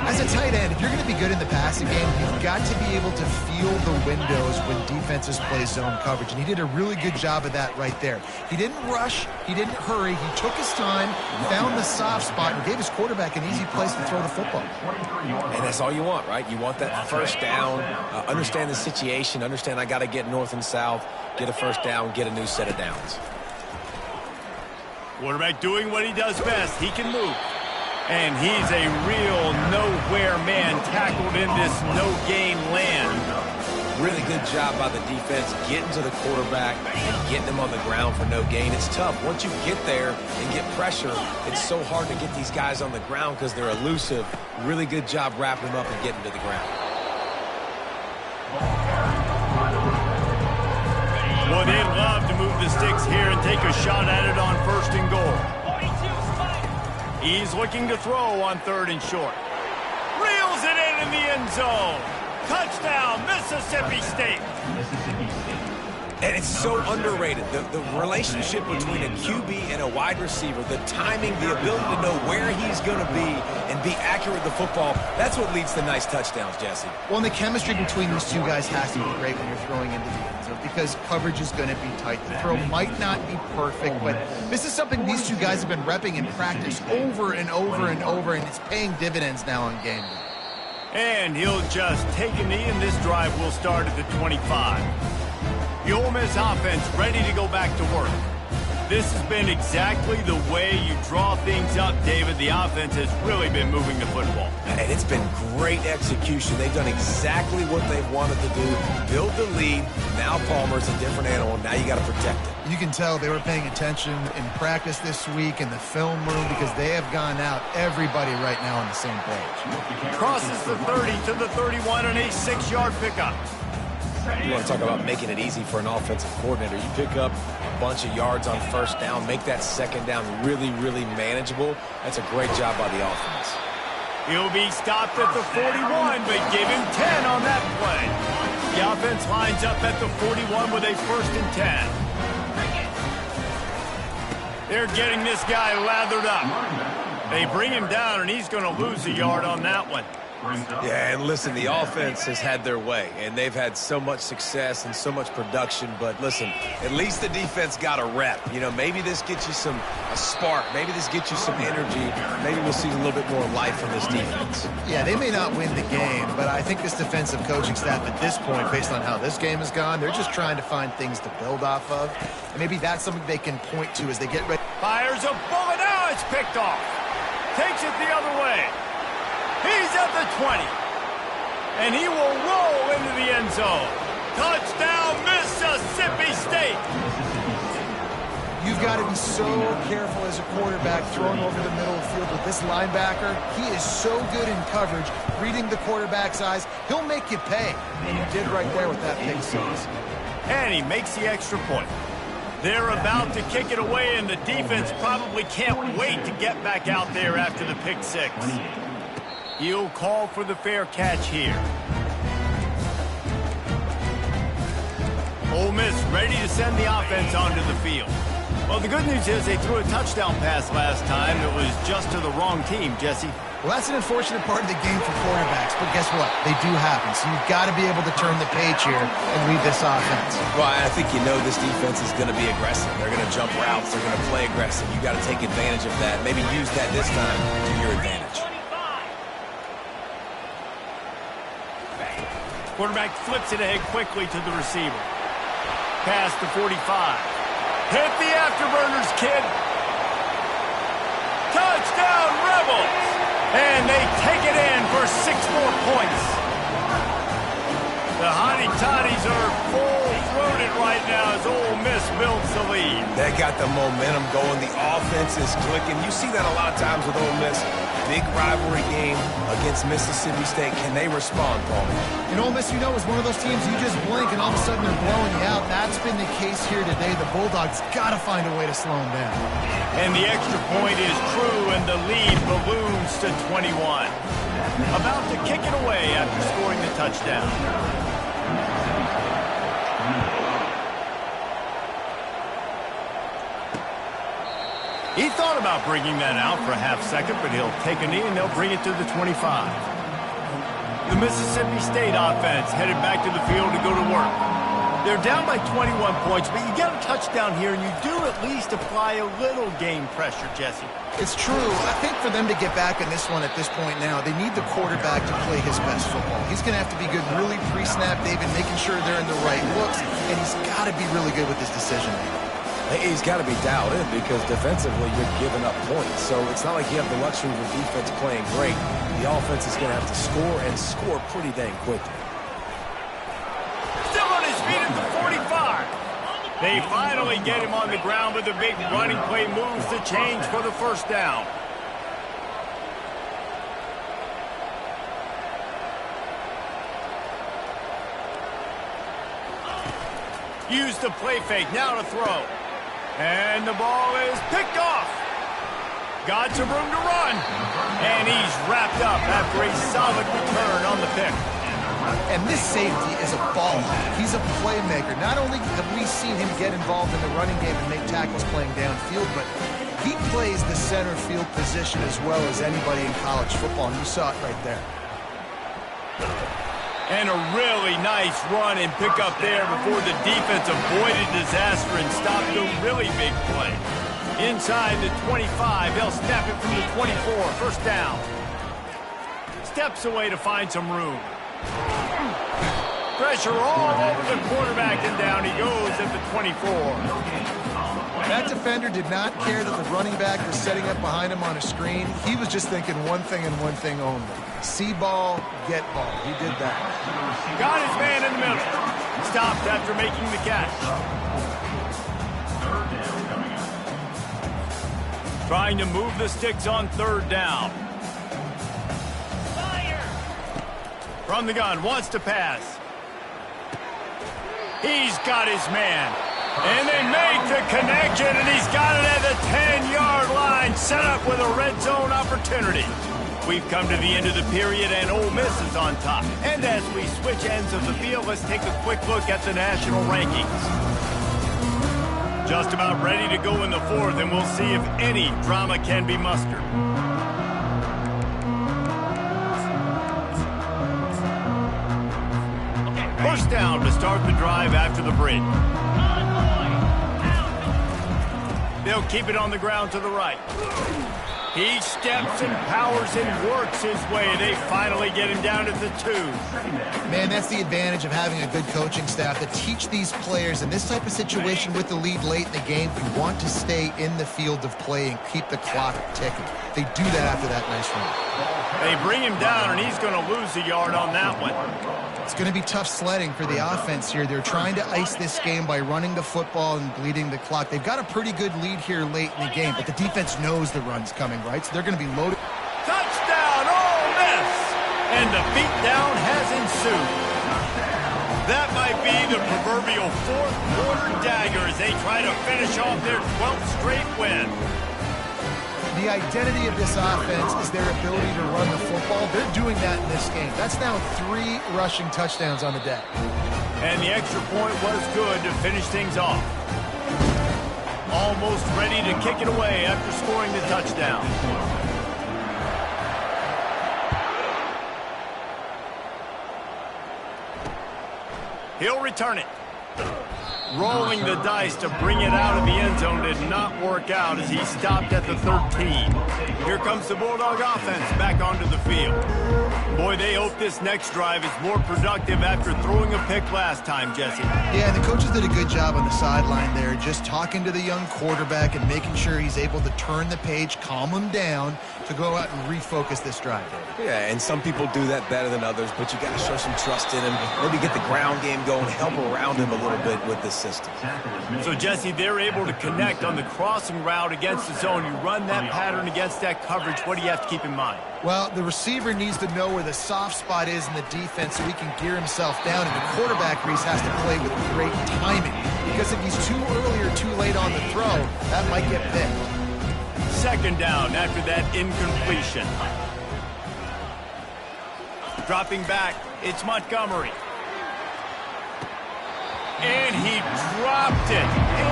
As a tight end, if you're going to be good in the passing game, you've got to be able to feel the windows when defenses play zone coverage. And he did a really good job of that right there. He didn't rush. He didn't hurry. He took his time, found the soft spot, and gave his quarterback an easy place to throw the football. And that's all you want, right? You want that 1st down, understand the situation, understand I got to get north and south, get a 1st down, get a new set of downs. Quarterback doing what he does best. He can move. And he's a real nowhere man tackled in this no-gain land. Really good job by the defense getting to the quarterback and getting him on the ground for no gain. It's tough. Once you get there and get pressure, it's so hard to get these guys on the ground because they're elusive. Really good job wrapping them up and getting to the ground. Well, they'd love to move the sticks here and take a shot at it on 1st and goal. He's looking to throw on 3rd and short. Real drills it in the end zone. Touchdown, Mississippi State. Mississippi State. And it's so underrated. The relationship between a QB and a wide receiver, the timing, the ability to know where he's going to be and be accurate with the football, that's what leads to nice touchdowns, Jesse. Well, and the chemistry between these two guys has to be great when you're throwing into the end zone because coverage is going to be tight. The throw might not be perfect, but this is something these two guys have been repping in practice over and over and over, and it's paying dividends now on game day. And he'll just take a knee, and this drive will start at the 25. The Ole Miss offense ready to go back to work. This has been exactly the way you draw things up, David. The offense has really been moving the football. And it's been great execution. They've done exactly what they've wanted to do. Build the lead. Now Palmer's a different animal. Now you got to protect it. You can tell they were paying attention in practice this week in the film room because they have gone out, everybody right now on the same page. Crosses the 30 to the 31 and a 6-yard pickup. You want to talk about making it easy for an offensive coordinator. You pick up a bunch of yards on first down, make that second down really, really manageable. That's a great job by the offense. He'll be stopped at the 41, but give him 10 on that play. The offense lines up at the 41 with a 1st and 10. They're getting this guy lathered up. They bring him down, and he's going to lose a yard on that one. Yeah, and listen, the offense has had their way, and they've had so much success and so much production. But listen, at least the defense got a rep. You know, maybe this gets you a spark. Maybe this gets you some energy. Maybe we'll see a little bit more life from this defense. Yeah, they may not win the game, but I think this defensive coaching staff at this point, based on how this game has gone, they're just trying to find things to build off of. And maybe that's something they can point to as they get ready. Fires a bullet. Now it's picked off. Takes it the other way. He's at the 20. And he will roll into the end zone. Touchdown, Mississippi State. You've got to be so careful as a quarterback throwing over the middle of the field with this linebacker. He is so good in coverage, reading the quarterback's eyes. He'll make you pay. And he did right there with that pick six. And he makes the extra point. They're about to kick it away, and the defense probably can't wait to get back out there after the pick six. He'll call for the fair catch here. Ole Miss ready to send the offense onto the field. Well, the good news is they threw a touchdown pass last time. It was just to the wrong team, Jesse. Well, that's an unfortunate part of the game for quarterbacks, but guess what? They do happen, so you've got to be able to turn the page here and lead this offense. Well, I think you know this defense is going to be aggressive. They're going to jump routes. They're going to play aggressive. You got to take advantage of that. Maybe use that this time to your advantage. Quarterback flips it ahead quickly to the receiver. Pass to 45. Hit the afterburners, kid. Touchdown, Rebels! And they take it in for 6 more points. The Hottie Toddies are full-throated right now as Ole Miss builds the lead. They got the momentum going. The offense is clicking. You see that a lot of times with Ole Miss. Big rivalry game against Mississippi State. Can they respond, Paul? And Ole Miss, you know, is one of those teams you just blink and all of a sudden they're blowing you out. That's been the case here today. The Bulldogs got to find a way to slow them down. And the extra point is true, and the lead balloons to 21. About to kick it away after scoring the touchdown. He thought about bringing that out for a half second, but he'll take a knee and they'll bring it to the 25. The Mississippi State offense headed back to the field to go to work. They're down by 21 points, but you get a touchdown here and you do at least apply a little game pressure, Jesse. It's true. I think for them to get back in this one at this point now, they need the quarterback to play his best football. He's going to have to be good really pre-snap, David, making sure they're in the right looks, and he's got to be really good with his decision-making. He's got to be dialed in because defensively you're giving up points. So it's not like you have the luxury of the defense playing great. The offense is going to have to score and score pretty dang quickly. Still on his feet at the 45. They finally get him on the ground with the big running play moves to change for the first down. Use the play fake, now to throw. And the ball is picked off. got some room to run. And he's wrapped up after a solid return on the pick. And this safety is a ball hawk. He's a playmaker. Not only have we seen him get involved in the running game and make tackles playing downfield, but he plays the center field position as well as anybody in college football, and you saw it right there. And a really nice run and pickup there before the defense avoided disaster and stopped a really big play. Inside the 25, they'll snap it from the 24, first down. Steps away to find some room. Pressure all over the quarterback, and down he goes at the 24. That defender did not care that the running back was setting up behind him on a screen. He was just thinking one thing and one thing only. See ball, get ball. He did that. Got his man in the middle. Stopped after making the catch. Trying to move the sticks on third down. From the gun, wants to pass. He's got his man. And they make the connection, and he's got it at the 10-yard line, set up with a red zone opportunity. We've come to the end of the period, and Ole Miss is on top. And as we switch ends of the field, let's take a quick look at the national rankings. Just about ready to go in the fourth, and we'll see if any drama can be mustered. First down to start the drive after the break. They'll keep it on the ground to the right. He steps and powers and works his way. They finally get him down at the 2. Man, that's the advantage of having a good coaching staff to teach these players in this type of situation with the lead late in the game. You want to stay in the field of play and keep the clock ticking. They do that after that nice run. They bring him down, and he's going to lose a yard on that one. It's going to be tough sledding for the offense here. They're trying to ice this game by running the football and bleeding the clock. They've got a pretty good lead here late in the game, but the defense knows the run's coming, right? So they're going to be loaded. Touchdown, Ole Miss! And the beatdown has ensued. That might be the proverbial fourth-quarter dagger as they try to finish off their 12th straight win. The identity of this offense is their ability to run the football. They're doing that in this game. That's now 3 rushing touchdowns on the day. And the extra point was good to finish things off. Almost ready to kick it away after scoring the touchdown. He'll return it. Rolling the dice to bring it out of the end zone did not work out as he stopped at the 13. Here comes the Bulldog offense back onto the field. Boy, they hope this next drive is more productive after throwing a pick last time, Jesse. Yeah, and the coaches did a good job on the sideline there, just talking to the young quarterback and making sure he's able to turn the page, calm him down to go out and refocus this drive. Yeah, and some people do that better than others, but you got to show some trust in him. Maybe get the ground game going, help around him a little bit with this system. So, Jesse, they're able to connect on the crossing route against the zone. You run that pattern against that coverage. What do you have to keep in mind? Well, the receiver needs to know where the soft spot is in the defense so he can gear himself down, and the quarterback, Reese, has to play with great timing. Because if he's too early or too late on the throw, that might get picked. Second down after that incompletion. Dropping back, it's Montgomery. And he dropped it.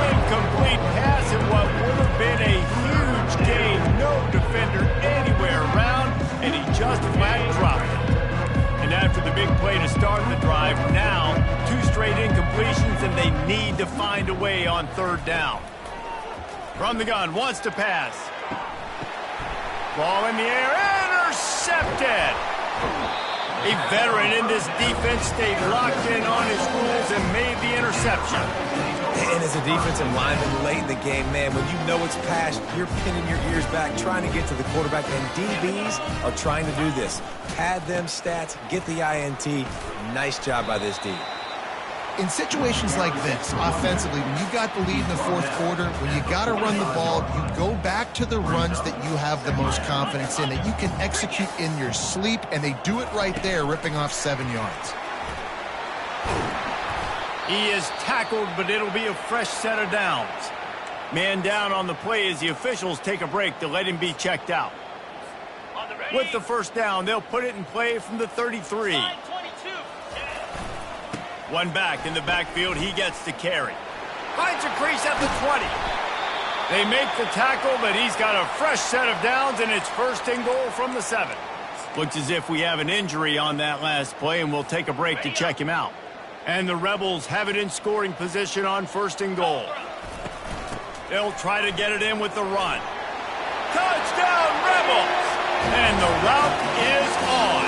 Incomplete pass in what would have been a huge gain. No defender anywhere around, and he just flat dropped it. And after the big play to start the drive, now 2 straight incompletions, and they need to find a way on third down. From the gun, wants to pass. Ball in the air, intercepted. A veteran in this defense stayed locked in on his rules and made the interception. And as a defensive lineman late in the game, man, when you know it's past, you're pinning your ears back, trying to get to the quarterback, and DBs are trying to do this. Pad them stats, get the INT. Nice job by this D. In situations like this, offensively, when you got the lead in the fourth quarter, when you got to run the ball, you go back to the runs that you have the most confidence in, that you can execute in your sleep, and they do it right there, ripping off 7 yards. He is tackled, but it'll be a fresh set of downs. Man down on the play as the officials take a break to let him be checked out. With the first down, they'll put it in play from the 33. One back in the backfield, he gets to carry. Finds a crease at the 20. They make the tackle, but he's got a fresh set of downs, and it's first and goal from the 7. Looks as if we have an injury on that last play, and we'll take a break to check him out. And the Rebels have it in scoring position on first and goal. They'll try to get it in with the run. Touchdown, Rebels! And the route is on.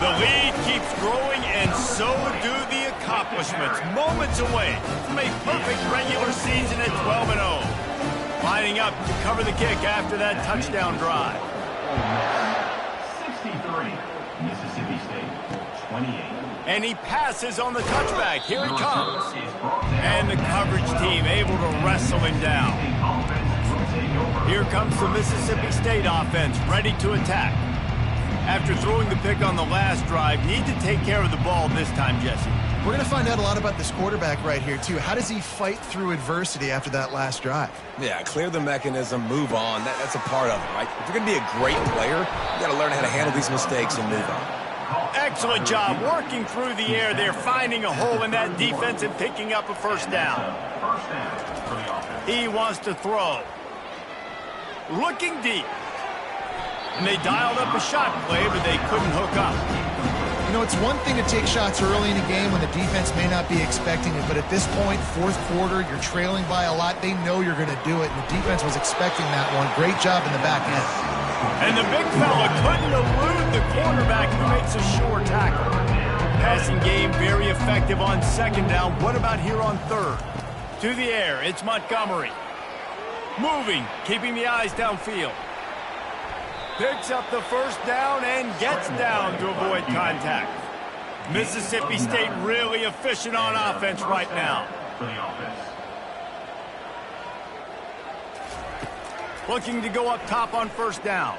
The lead keeps growing, and so do the accomplishments. Moments away from a perfect regular season at 12-0. Lining up to cover the kick after that touchdown drive. 63, Mississippi State, 28. And he passes on the touchback. Here he comes. And the coverage team able to wrestle him down. Here comes the Mississippi State offense, ready to attack. After throwing the pick on the last drive, need to take care of the ball this time, Jesse. We're going to find out a lot about this quarterback right here, too. How does he fight through adversity after that last drive? Yeah, clear the mechanism, move on. That's a part of it, right? If you're going to be a great player, you got to learn how to handle these mistakes and move on. Excellent job working through the air. They're finding a hole in that defense and picking up a first down. He wants to throw. Looking deep. And they dialed up a shot play, but they couldn't hook up. You know, it's one thing to take shots early in a game when the defense may not be expecting it, but at this point, fourth quarter, you're trailing by a lot. They know you're going to do it, and the defense was expecting that one. Great job in the back end. And the big fella couldn't elude the quarterback who makes a sure tackle. Passing game very effective on second down. What about here on third? To the air, it's Montgomery. Moving, keeping the eyes downfield. Picks up the first down and gets down to avoid contact. Mississippi State really efficient on offense right now. Looking to go up top on first down.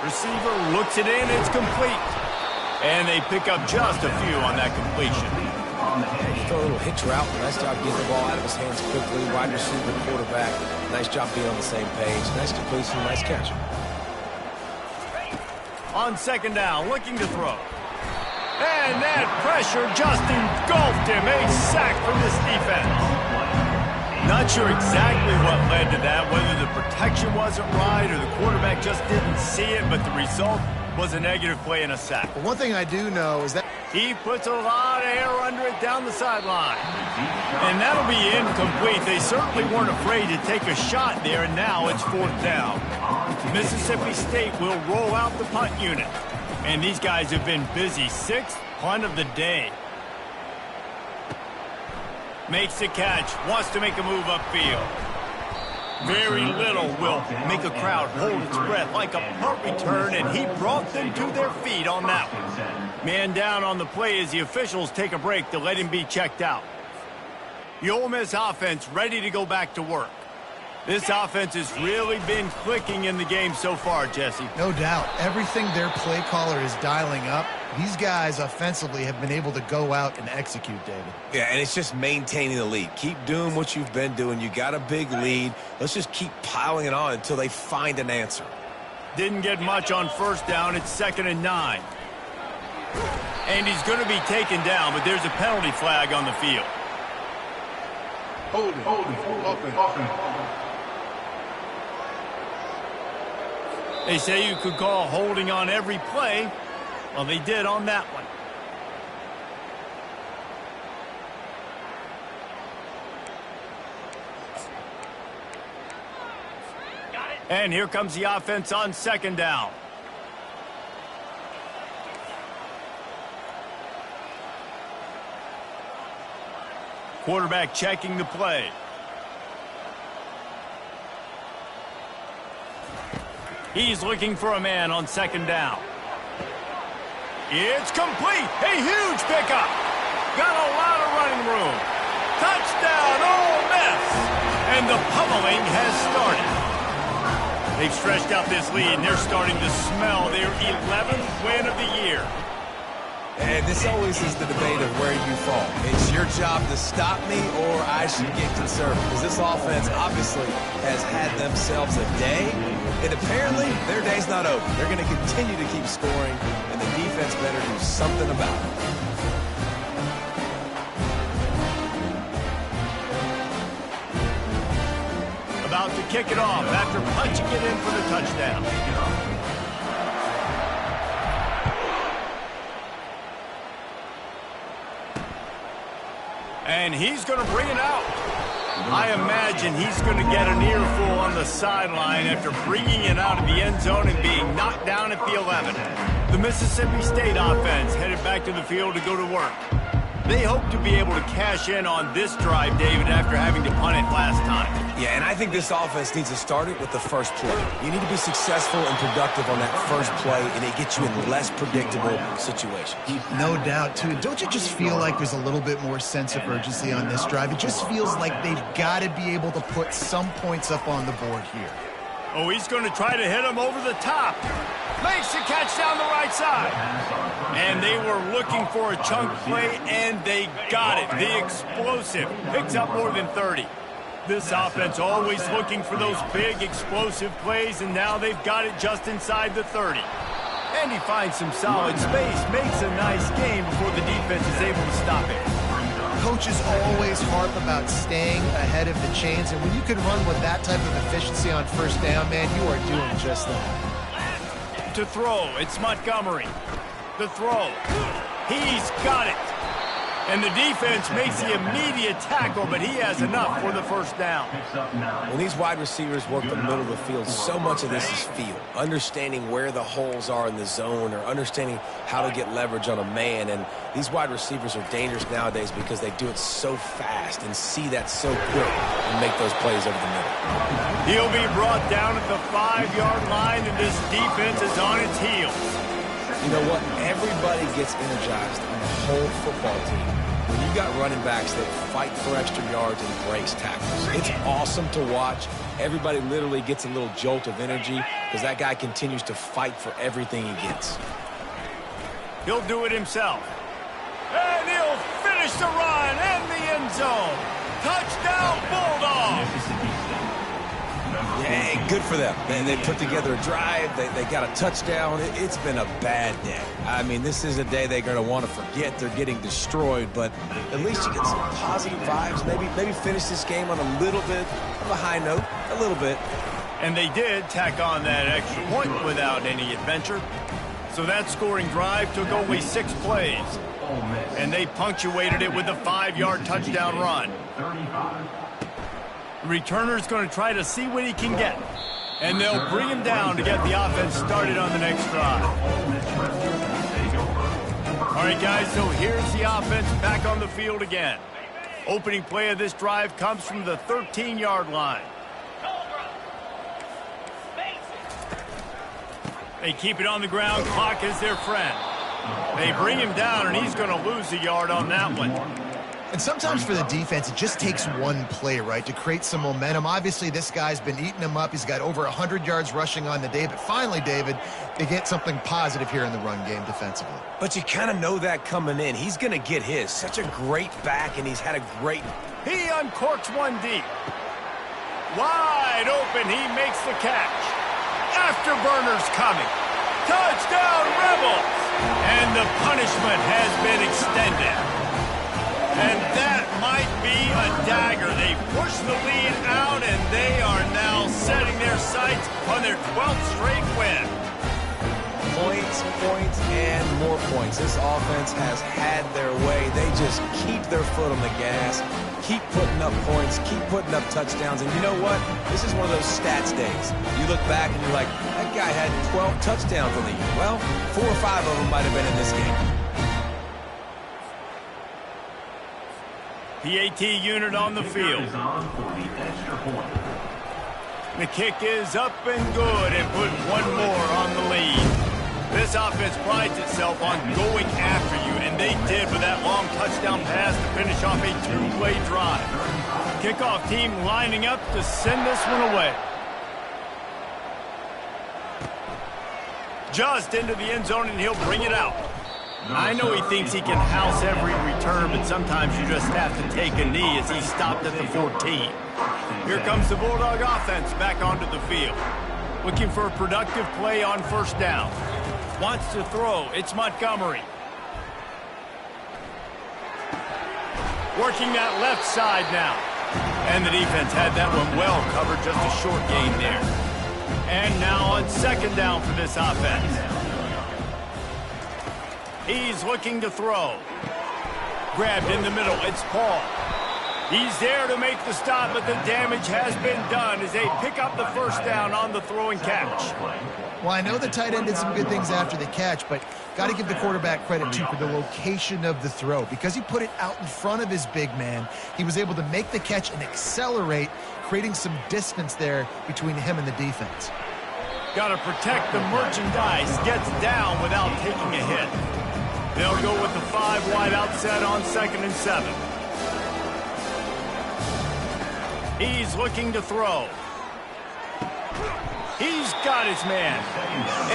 Receiver looks it in, it's complete. And they pick up just a few on that completion. Throw a little hitch route. Nice job getting the ball out of his hands quickly. Wide receiver, quarterback. Nice job being on the same page. Nice completion, nice catch. On second down, looking to throw. And that pressure just engulfed him. A sack from this defense. Not sure exactly what led to that, whether the protection wasn't right or the quarterback just didn't see it, but the result was a negative play and a sack. But one thing I do know is that he puts a lot of air under it down the sideline. And that'll be incomplete. They certainly weren't afraid to take a shot there, and now it's fourth down. Mississippi State will roll out the punt unit. And these guys have been busy. Sixth punt of the day. Makes the catch. Wants to make a move upfield. Very little will make a crowd hold its breath like a punt return, and he brought them to their feet on that one. Man down on the play as the officials take a break to let him be checked out. The Ole Miss offense ready to go back to work. This offense has really been clicking in the game so far, Jesse. no doubt, everything their play caller is dialing up, these guys offensively have been able to go out and execute, David. Yeah, and it's just maintaining the lead. Keep doing what you've been doing. You got a big lead. Let's just keep piling it on until they find an answer. Didn't get much on first down. It's 2nd and 9. And he's going to be taken down, but there's a penalty flag on the field. Holding. They say you could call holding on every play. Well, they did on that one. And here comes the offense on second down. Quarterback checking the play. He's looking for a man on second down. It's complete. A huge pickup. Got a lot of running room. Touchdown, Ole Miss. And the pummeling has started. They've stretched out this lead, and they're starting to smell their 11th win of the year. And this always is the debate of where you fall. It's your job to stop me or I should get conservative. Because this offense obviously has had themselves a day. And apparently their day's not over. They're going to continue to keep scoring. And the defense better do something about it. About to kick it off after punching it in for the touchdown. And he's going to bring it out. I imagine he's going to get an earful on the sideline after bringing it out of the end zone and being knocked down at the 11. The Mississippi State offense headed back to the field to go to work. They hope to be able to cash in on this drive, David, after having to punt it last time. Yeah, and I think this offense needs to start it with the first play. You need to be successful and productive on that first play, and it gets you in less predictable situations. No doubt, too. Don't you just feel like there's a little bit more sense of urgency on this drive? It just feels like they've got to be able to put some points up on the board here. Oh, he's going to try to hit him over the top. Makes the catch down the right side. And they were looking for a chunk play, and they got it. The explosive picks up more than 30. This offense always looking for those big explosive plays, and now they've got it just inside the 30. And he finds some solid space, makes a nice gain before the defense is able to stop it. Coaches always harp about staying ahead of the chains, and when you can run with that type of efficiency on first down, man, you are doing just that. To throw, it's Montgomery. The throw. He's got it. And the defense makes the immediate tackle, but he has enough for the first down. When these wide receivers work the middle of the field, so much of this is feel. Understanding where the holes are in the zone or understanding how to get leverage on a man. And these wide receivers are dangerous nowadays because they do it so fast and see that so quick and make those plays over the middle. He'll be brought down at the 5-yard line, and this defense is on its heels. You know what? Everybody gets energized on the whole football team when you got running backs that fight for extra yards and breaks tackles. It's awesome to watch. Everybody literally gets a little jolt of energy because that guy continues to fight for everything he gets. He'll do it himself. And he'll finish the run in the end zone. Touchdown, Bulldogs! Yeah, good for them. They put together a drive. They got a touchdown. It's been a bad day. I mean, this is a day they're going to want to forget. They're getting destroyed, but at least you get some positive vibes. Maybe finish this game on a little bit of a high note, a little bit. And they did tack on that extra point without any adventure. So that scoring drive took only 6 plays. And they punctuated it with a 5-yard touchdown run. Returner's going to try to see what he can get. And they'll bring him down to get the offense started on the next drive. All right, guys, so here's the offense back on the field again. Opening play of this drive comes from the 13-yard line. They keep it on the ground. Clock is their friend. They bring him down, and he's going to lose a yard on that one. And sometimes for the defense, it just takes one play, right, to create some momentum. Obviously, this guy's been eating them up. He's got over 100 yards rushing on the day. But finally, David, they get something positive here in the run game defensively. But you kind of know that coming in. He's going to get his. Such a great back, and he's had a great... He uncorks one deep. Wide open, he makes the catch. Afterburner's coming. Touchdown, Rebels! And the punishment has been extended. And that might be a dagger. They push the lead out, and they are now setting their sights on their 12th straight win. Points, and more points. This offense has had their way. They just keep their foot on the gas, keep putting up points, keep putting up touchdowns. And you know what? This is one of those stats days. You look back and you're like, that guy had 12 touchdowns on the year. Well, 4 or 5 of them might have been in this game. PAT unit on the field. The kick is up and good and put one more on the lead. This offense prides itself on going after you, and they did with that long touchdown pass to finish off a 2-play drive. Kickoff team lining up to send this one away. Just into the end zone, and he'll bring it out. I know he thinks he can house every return, but sometimes you just have to take a knee as he stopped at the 14. Here comes the Bulldog offense back onto the field. Looking for a productive play on first down. Wants to throw. It's Montgomery. Working that left side now. And the defense had that one well covered, just a short gain there. And now on second down for this offense. He's looking to throw. Grabbed in the middle. It's Paul. He's there to make the stop, but the damage has been done as they pick up the first down on the throw and catch. Well, I know the tight end did some good things after the catch, but got to give the quarterback credit, too, for the location of the throw. Because he put it out in front of his big man, he was able to make the catch and accelerate, creating some distance there between him and the defense. Got to protect the merchandise. Gets down without taking a hit. They'll go with the 5 wide outset on 2nd and 7. He's looking to throw. He's got his man.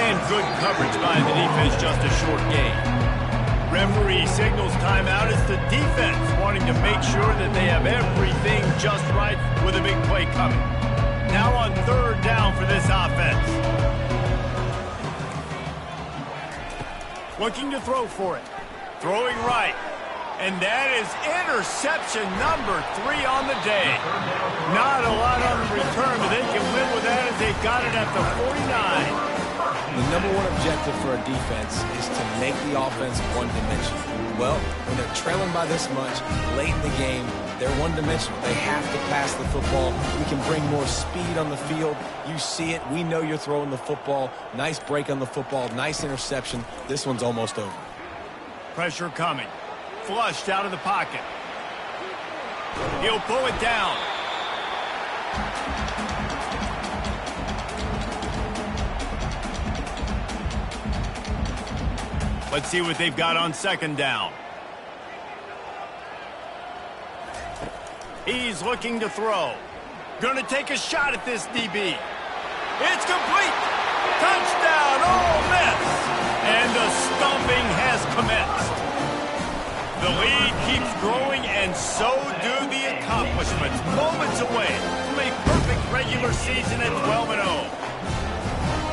And good coverage by the defense, just a short gain. Referee signals timeout as the defense wanting to make sure that they have everything just right with a big play coming. Now on third down for this offense. Looking to throw for it. Throwing right. And that is interception number 3 on the day. Not a lot on the return, but they can live with that as they got it at the 49. The number one objective for a defense is to make the offense one-dimensional. Well, when they're trailing by this much, late in the game, they're one-dimensional. They have to pass the football. We can bring more speed on the field. You see it. We know you're throwing the football. Nice break on the football. Nice interception. This one's almost over. Pressure coming. Flushed out of the pocket. He'll pull it down. Let's see what they've got on second down. He's looking to throw. Gonna take a shot at this DB. It's complete. Touchdown, Ole Miss. And the stomping has commenced. The lead keeps growing, and so do the accomplishments. Moments away from a perfect regular season at 12-0.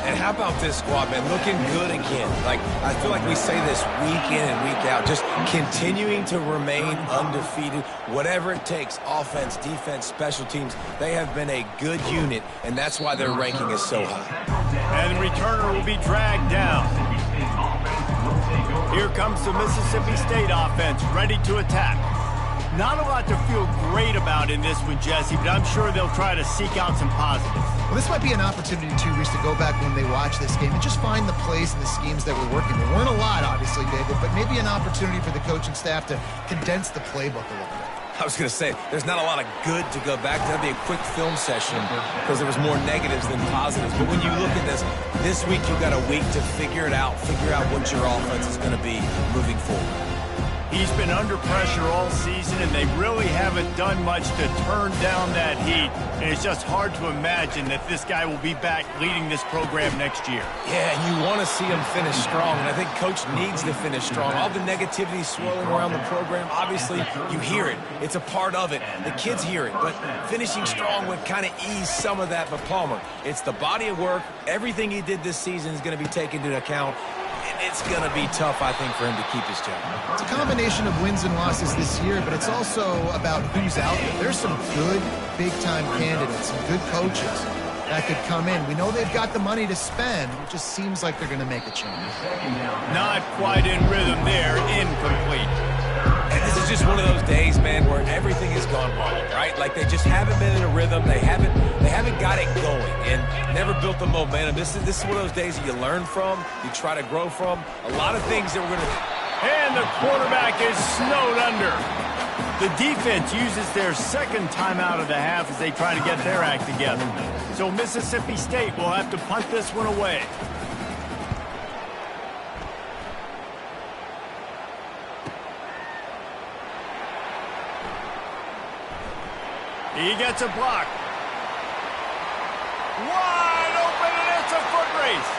And how about this squad, man? Looking good again. Like, I feel like we say this week in and week out, just continuing to remain undefeated. Whatever it takes, offense, defense, special teams, they have been a good unit, and that's why their ranking is so high. And the returner will be dragged down. Here comes the Mississippi State offense, ready to attack. Not a lot to feel great about in this one, Jesse, but I'm sure they'll try to seek out some positives. Well, this might be an opportunity, too, Reese, to go back when they watch this game and just find the plays and the schemes that were working. There weren't a lot, obviously, David, but maybe an opportunity for the coaching staff to condense the playbook a little bit. I was going to say, there's not a lot of good to go back to. That'd be a quick film session because there was more negatives than positives. But when you look at this week you got a week to figure it out, figure out what your offense is going to be moving forward. He's been under pressure all season, and they really haven't done much to turn down that heat. And it's just hard to imagine that this guy will be back leading this program next year. Yeah, and you want to see him finish strong, and I think Coach needs to finish strong. All the negativity swirling around the program, obviously, you hear it. It's a part of it. The kids hear it, but finishing strong would kind of ease some of that. But Palmer, it's the body of work. Everything he did this season is going to be taken into account. It's going to be tough, I think, for him to keep his job. It's a combination of wins and losses this year, but it's also about who's out there. There's some good big-time candidates, some good coaches that could come in. We know they've got the money to spend. It just seems like they're going to make a change. Not quite in rhythm there. Incomplete. And this is just one of those days, man, where everything has gone wrong, right? Like they just haven't been in a rhythm. They haven't got it going and never built the momentum. This is one of those days that you learn from, you try to grow from. A lot of things that we're going to... And the quarterback is snowed under. The defense uses their second timeout of the half as they try to get their act together. So Mississippi State will have to punt this one away. He gets a block. Wide open, and it's a foot race.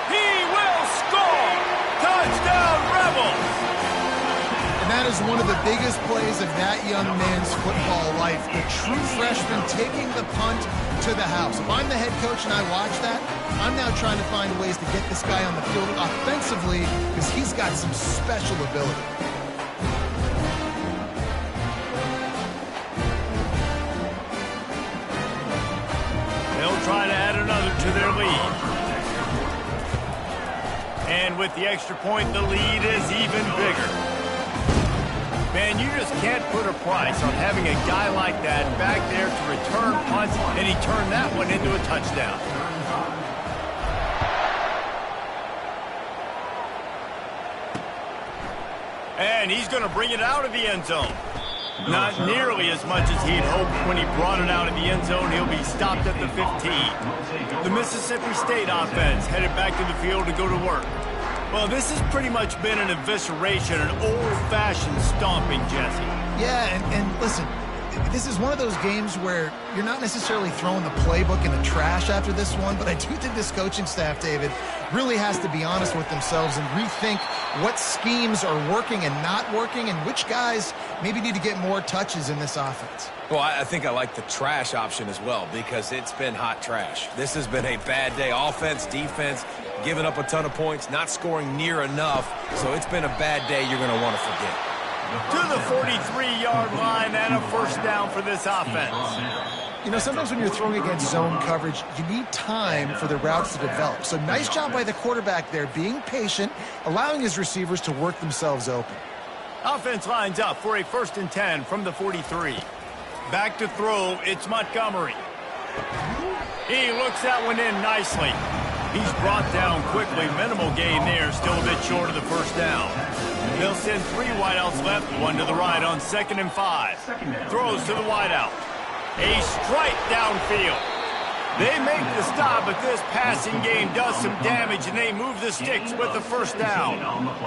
He will score. Touchdown, that is one of the biggest plays of that young man's football life. The true freshman taking the punt to the house. If I'm the head coach and I watch that, I'm now trying to find ways to get this guy on the field offensively because he's got some special ability. They'll try to add another to their lead. And with the extra point, the lead is even bigger. Man, you just can't put a price on having a guy like that back there to return punts, and he turned that one into a touchdown. And he's going to bring it out of the end zone. Not nearly as much as he'd hoped when he brought it out of the end zone. He'll be stopped at the 15. The Mississippi State offense headed back to the field to go to work. Well, this has pretty much been an evisceration, an old-fashioned stomping, Jesse. Yeah, and listen, this is one of those games where you're not necessarily throwing the playbook in the trash after this one, but I do think this coaching staff, David, really has to be honest with themselves and rethink what schemes are working and not working and which guys maybe need to get more touches in this offense. Well, I think I like the trash option as well because it's been hot trash. This has been a bad day. Offense, defense, giving up a ton of points, not scoring near enough. So it's been a bad day you're going to want to forget. To the 43-yard line and a first down for this offense. You know, sometimes when you're throwing against zone coverage, you need time for the routes to develop. So nice job by the quarterback there, being patient, allowing his receivers to work themselves open. Offense lines up for a 1st and 10 from the 43. Back to throw, it's Montgomery. He looks that one in nicely. He's brought down quickly. Minimal gain there, still a bit short of the first down. They'll send 3 wideouts left, 1 to the right on 2nd and 5. Throws to the wideout. A strike downfield. They make the stop, but this passing game does some damage, and they move the sticks with the first down.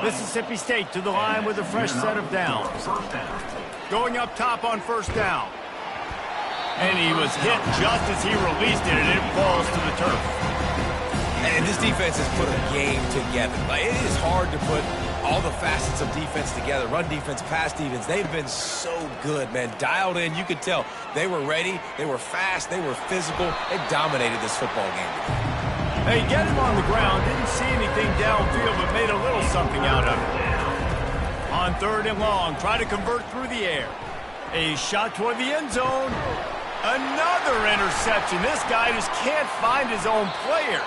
Mississippi State to the line with a fresh set of downs. Going up top on first down. And he was hit just as he released it, and it falls to the turf. And this defense has put a game together. Like, it is hard to put all the facets of defense together. Run defense, pass defense. They've been so good, man. Dialed in. You could tell they were ready. They were fast. They were physical. They dominated this football game. They get him on the ground. Didn't see anything downfield, but made a little something out of it. On 3rd and long, try to convert through the air. A shot toward the end zone. Another interception. This guy just can't find his own players.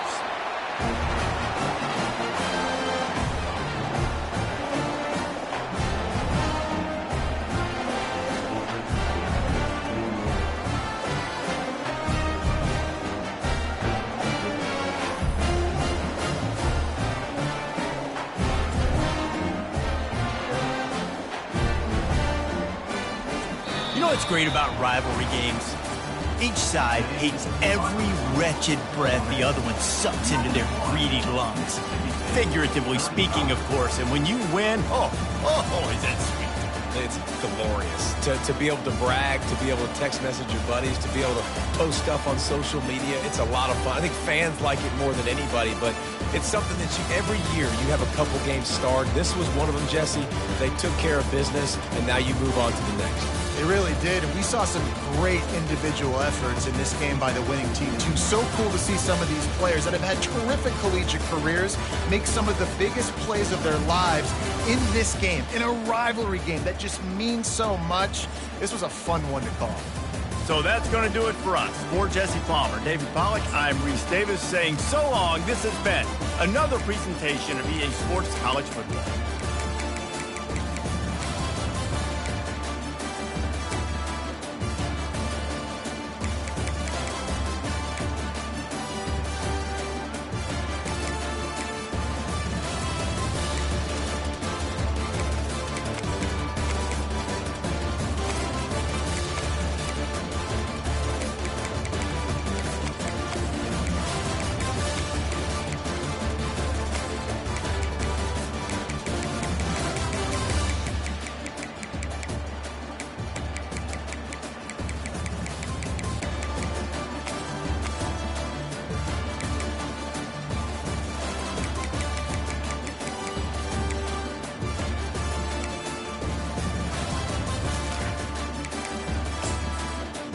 You know what's great about rivalry games? Each side hates every wretched breath the other one sucks into their greedy lungs. Figuratively speaking, of course, and when you win, is that sweet. It's glorious to be able to brag, to be able to text message your buddies, to be able to post stuff on social media. It's a lot of fun. I think fans like it more than anybody, but it's something that every year you have a couple games starred. This was one of them, Jesse. They took care of business, and now you move on to the next. They really did, and we saw some great individual efforts in this game by the winning team, too. So cool to see some of these players that have had terrific collegiate careers make some of the biggest plays of their lives in this game, in a rivalry game that just means so much. This was a fun one to call. So that's going to do it for us. For Jesse Palmer, David Pollack, I'm Reese Davis saying so long. This has been another presentation of EA Sports College Football.